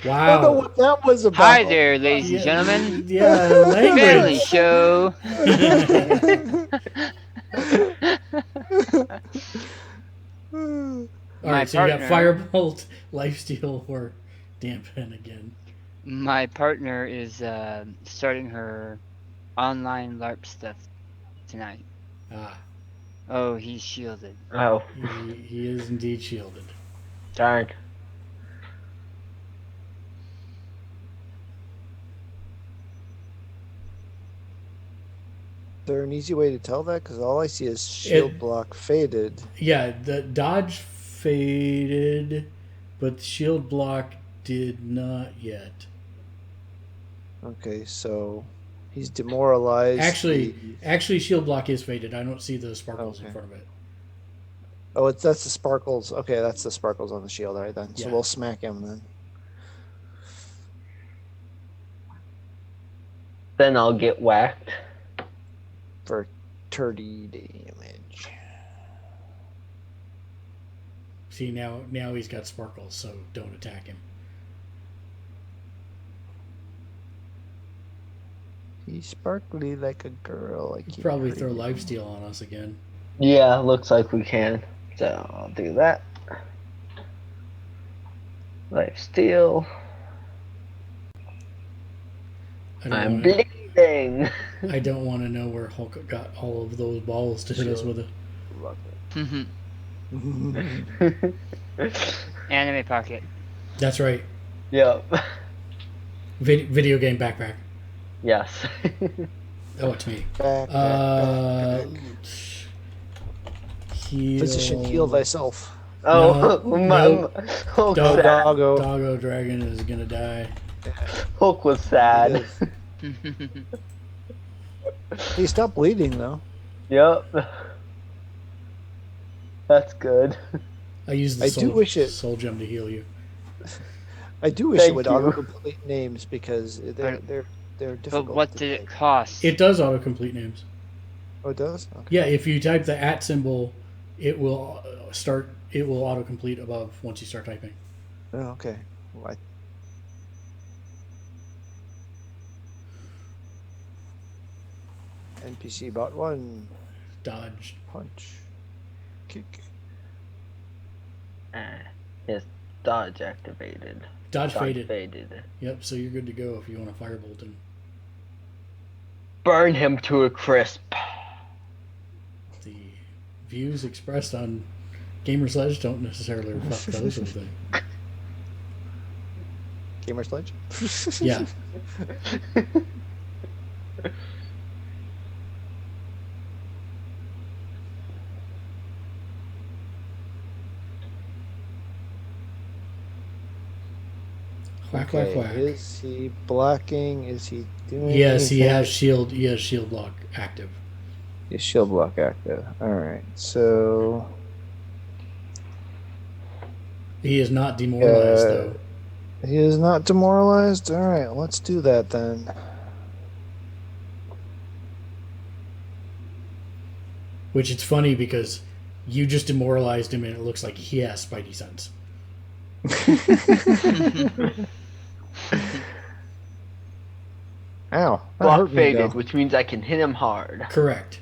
I don't know
Wow.
what that was about.
Hi there, ladies and gentlemen.
Yeah,
Family
language.
show.
Alright, so you got
partner.
Firebolt, Lifesteal, or dampen again.
My partner is starting her online LARP stuff tonight.
Ah,
Oh, he's shielded.
Oh,
he is indeed shielded.
darn.
Is there an easy way to tell that? Because all I see is shield block faded.
Yeah, the dodge faded, but shield block did not yet.
Okay, so he's demoralized.
Actually, shield block is faded. I don't see the sparkles in
Okay.
front of it.
Oh, that's the sparkles. Okay, that's the sparkles on the shield. All right, then. So
Yeah.
we'll smack him then.
Then I'll get whacked.
For 30 damage.
See, now he's got sparkles, so don't attack him.
He's sparkly like a girl.
He'll probably throw lifesteal on us again.
Yeah, looks like we can. So I'll do that. Life steal. I'm bleeding.
I don't want to know where Hulk got all of those balls to hit us with it.
Anime pocket.
That's right.
Yep.
Video game backpack.
Yes.
Oh, it's me.
Back.
Heal.
Physician, heal thyself.
Oh,
No,
Hulk, sad.
Doggo Dragon is gonna die.
Hulk was sad.
He stopped bleeding though.
Yep. That's good.
I used the soul gem to heal you.
I do wish
Thank
it would
you.
autocomplete names because they're difficult.
But what
to
did it
type.
cost?
It does autocomplete names.
Oh, it does. Okay.
Yeah, if you type the @ symbol, it will start. It will autocomplete above once you start typing.
Oh, okay. Well, NPC bot 1.
Dodge.
Punch. Kick.
His dodge activated.
Dodge faded.
faded.
Yep. So you're good to go if you want to firebolt him.
Burn him to a crisp.
The views expressed on Gamersledge don't necessarily reflect those of the.
Gamersledge?
Yeah. Whack,
Okay,
whack, whack.
is he blocking? Is he doing
Yes, he
anything?
has shield. He has shield block active.
His shield block active. Alright, so...
He is not demoralized though.
He is not demoralized? Alright, let's do that then.
Which it's funny because you just demoralized him and it looks like he has Spidey sense.
Ow. That
Block
hurt me,
faded,
though.
which means I can hit him hard.
Correct.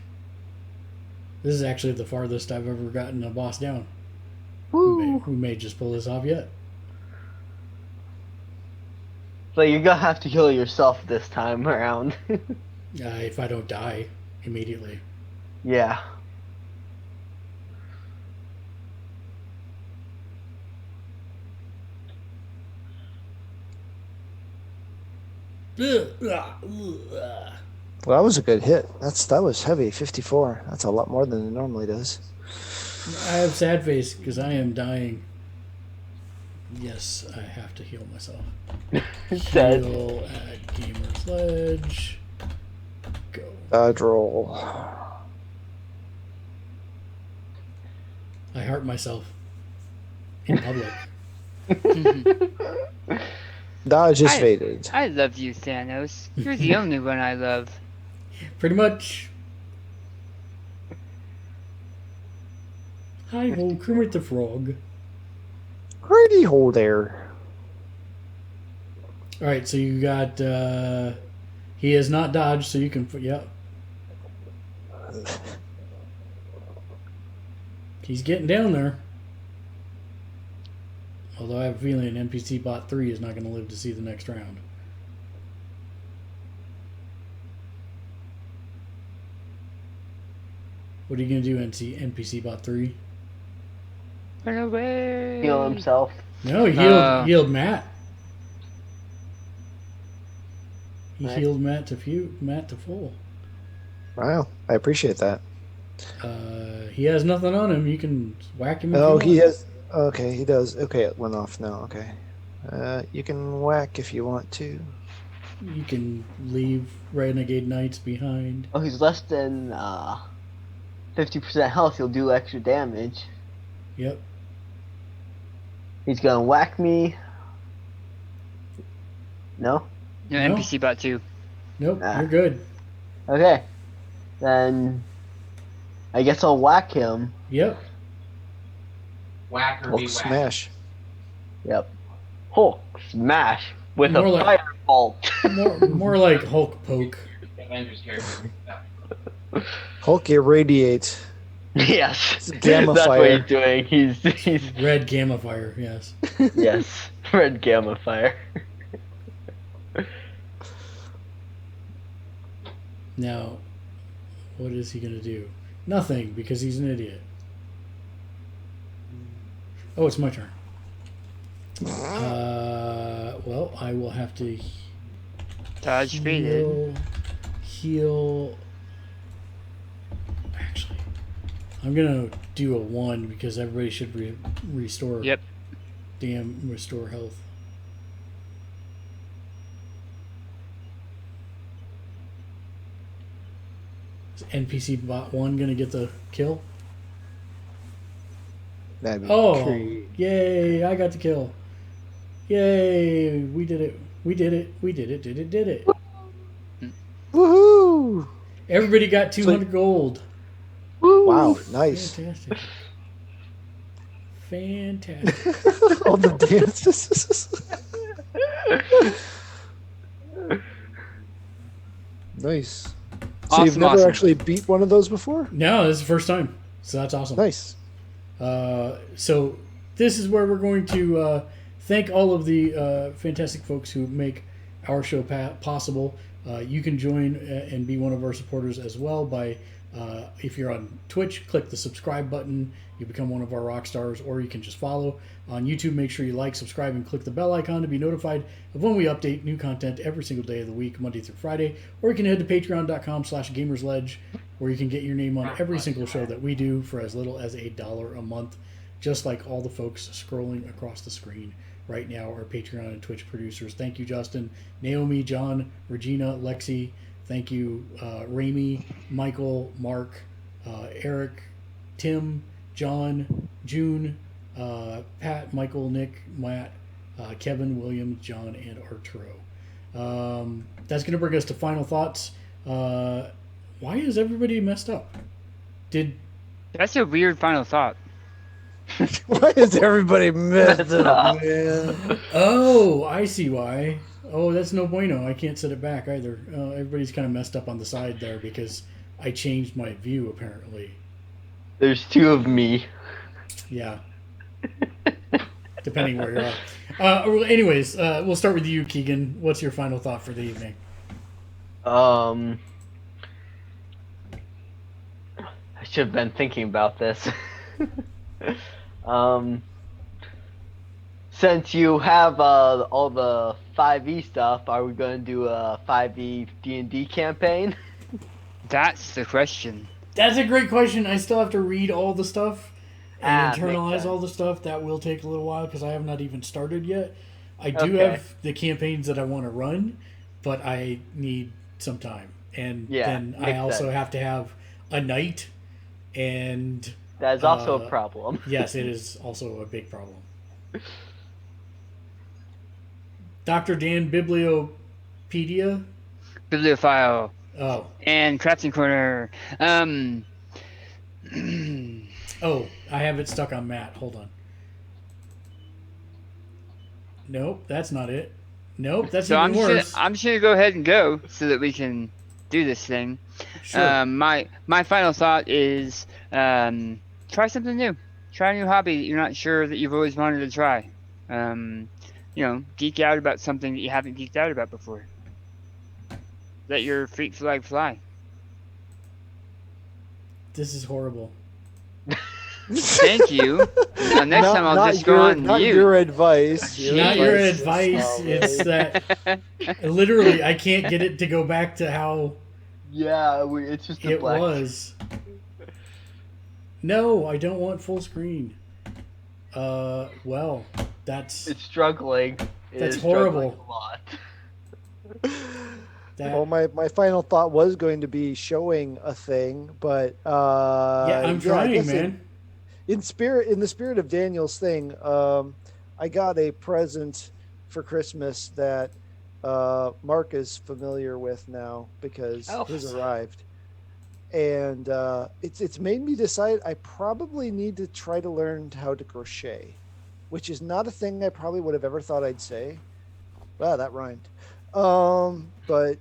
This is actually the farthest I've ever gotten a boss down.
Woo.
We may just pull this off yet.
But you're gonna have to heal yourself this time around.
If I don't die immediately.
Yeah.
Well, that was a good hit. That was heavy, 54. That's a lot more than it normally does.
I have sad face because I am dying. Yes, I have to heal myself.
Sad.
Heal at Gamersledge. Go.
Dodge roll.
I hurt myself in public.
Dodge is faded.
I love you, Thanos. You're the only one I love.
Pretty much. Hi ho, Kermit the Frog.
Righty ho there.
Alright, so you got he is not dodged, so you can yep. He's getting down there. Although I have a feeling an NPC bot 3 is not going to live to see the next round. What are you going to do, NPC bot 3?
Run away.
Heal himself.
No, he healed Matt. He
Nice.
healed Matt to full.
Wow, I appreciate that.
He has nothing on him. You can whack him if
Oh,
you
he
want.
has. Okay, he does. Okay, it went off now. Okay. You can whack if you want to.
You can leave Renegade Knights behind.
Oh, he's less than 50% health. He'll do extra damage.
Yep.
He's gonna whack me. No?
No,
No.
NPC bot 2.
Nope,
Nah.
you're good.
Okay. Then I guess I'll whack him.
Yep.
Whack or be
Hulk
whacked.
smash.
Yep. Hulk smash with
More
a
like-
fireball.
More like Hulk poke.
Avengers character.
Hulk irradiate.
Yes.
It's gamma
That's
fire.
what he's doing. He's
Red gamma fire, yes.
yes. Red gamma fire.
Now, what is he going to do? Nothing, because he's an idiot. Oh, it's my turn. Well, I will have to
Dodge faded.
heal. Actually, I'm going to do a 1 because everybody should restore.
Yep.
Restore health. Is NPC bot 1 going to get the kill?
That'd be
Oh,
great.
yay, I got the kill. Yay, we did it. We did it. We did it. Did it.
Woohoo!
Everybody got 200 gold.
Wow, nice.
Fantastic. Fantastic.
All the dances. Nice. So you've
Awesome,
never
awesome.
actually beat one of those before?
No, this is the first time. So that's awesome.
Nice.
So this is where we're going to thank all of the fantastic folks who make our show possible. You can join and be one of our supporters as well by, if you're on Twitch, click the subscribe button. You become one of our rock stars, or you can just follow. On YouTube, make sure you like, subscribe, and click the bell icon to be notified of when we update new content every single day of the week, Monday through Friday. Or you can head to patreon.com/gamersledge, where you can get your name on every single show that we do for as little as $1 a month, just like all the folks scrolling across the screen right now are Patreon and Twitch producers. Thank you, Justin, Naomi, John, Regina, Lexi. Thank you, Ramy, Michael, Mark, Eric, Tim, John, June, Pat, Michael, Nick, Matt, Kevin, William, John, and Arturo. That's going to bring us to final thoughts. Why is everybody messed up?
That's a weird final thought.
Why is everybody messed up, man?
Oh, I see why. Oh, that's no bueno. I can't set it back either. Everybody's kind of messed up on the side there because I changed my view, apparently.
There's 2 of me.
Yeah. Depending where you're at. Anyways, we'll start with you, Keegan. What's your final thought for the evening?
I should have been thinking about this. Since you have all the 5e stuff, are we going to do a 5e D&D campaign?
That's the question.
That's a great question. I still have to read all the stuff and
makes
internalize
sense.
all the stuff. That will take a little while because I have not even started yet. I do
Okay.
have the campaigns that I want to run, but I need some time. And
Yeah,
then I
makes
also
sense.
have to have a night. And
That is also
Uh,
a problem.
yes, it is also a big problem. Dr. Dan Bibliopedia.
Bibliophile
Oh,
and Crafting Corner.
oh, I have it stuck on Matt. Hold on. Nope, that's not it. Nope, that's
So
even worse.
I'm just gonna go ahead and go so that we can do this thing.
Sure.
My final thought is try something new. Try a new hobby that you're not sure that you've always wanted to try. geek out about something that you haven't geeked out about before. Let your freak flag fly.
This is horrible.
Thank you. Next time I'll just go on
not
mute.
your advice.
Not your
is
advice.
solid.
It's that literally I can't get it to go back to how
Yeah, it's just a
it
black.
was. No, I don't want full screen. Well, that's
It's struggling. It
That's
is struggling
horrible.
a lot.
that.
Well, my final thought was going to be showing a thing, but
Yeah, I'm
I
trying,
guess
man.
in the spirit of Daniel's thing, I got a present for Christmas that Mark is familiar with now because
Oh.
his arrived, and it's made me decide I probably need to try to learn how to crochet, which is not a thing I probably would have ever thought I'd say. Wow, that rhymed. But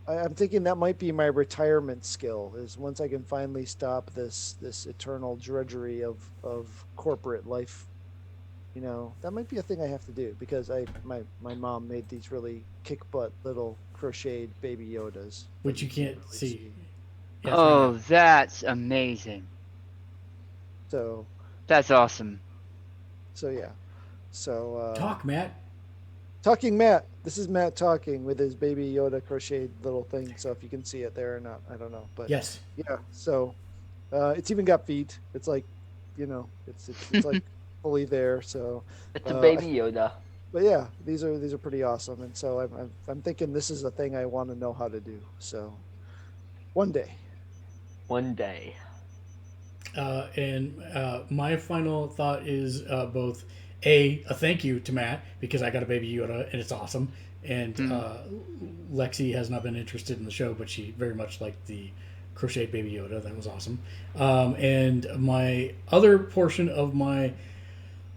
I'm thinking that might be my retirement skill, is once I can finally stop this eternal drudgery of corporate life. That might be a thing I have to do, because my mom made these really kick butt little crocheted baby Yodas,
Which you can't
really
see. Yeah,
Oh, that's amazing.
So
That's awesome.
yeah. So
Talk, Matt.
talking Matt. This is Matt talking with his baby Yoda crocheted little thing. So if you can see it there or not, I don't know. But
Yes.
yeah. So it's even got feet. It's like, it's like fully there. So
It's a baby Yoda.
but yeah, these are pretty awesome. And so I'm thinking this is a thing I want to know how to do. So one day.
One day.
And my final thought is both a thank you to Matt, because I got a baby Yoda and it's awesome. And Lexi has not been interested in the show, but she very much liked the crocheted baby Yoda. That was awesome. And my other portion of my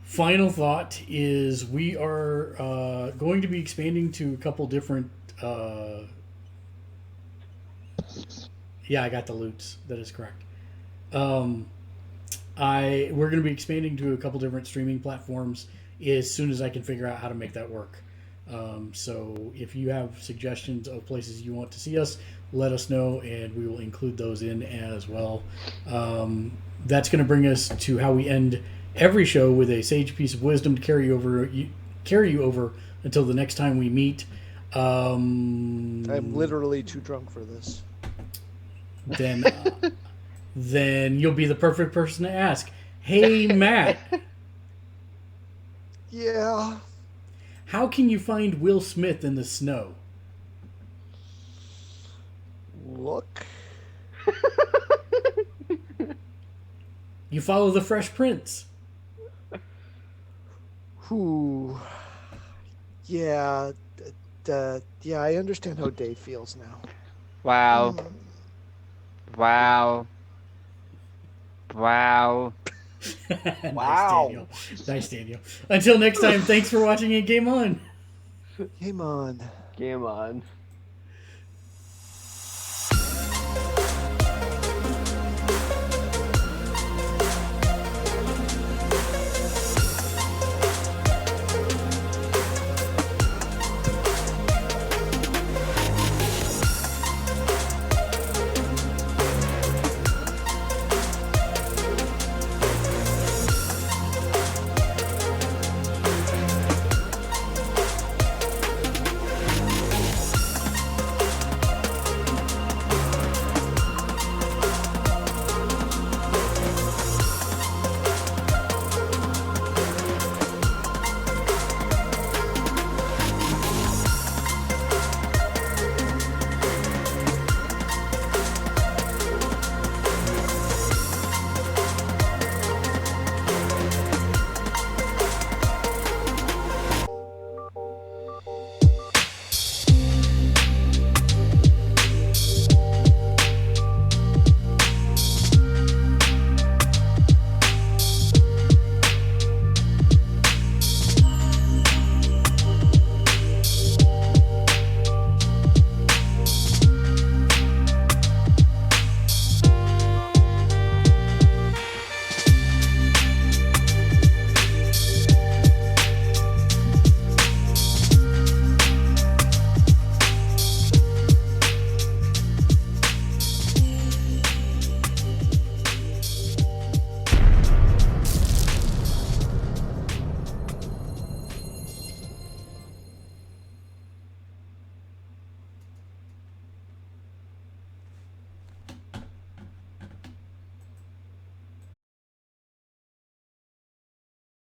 final thought is we are going to be expanding to a couple different. Yeah, I got the loots. That is correct. We're going to be expanding to a couple different streaming platforms as soon as I can figure out how to make that work. So if you have suggestions of places you want to see us, let us know, and we will include those in as well. That's going to bring us to how we end every show, with a sage piece of wisdom to carry you over until the next time we meet.
I'm literally too drunk for this.
Then you'll be the perfect person to ask. Hey, Matt.
Yeah.
How can you find Will Smith in the snow?
Look.
You follow the Fresh Prince.
Who? Yeah. Yeah, I understand how Dave feels now.
Wow. Wow. Wow.
Wow.
Nice, Daniel. Until next time, thanks for watching and game on.
Game on.
Game on.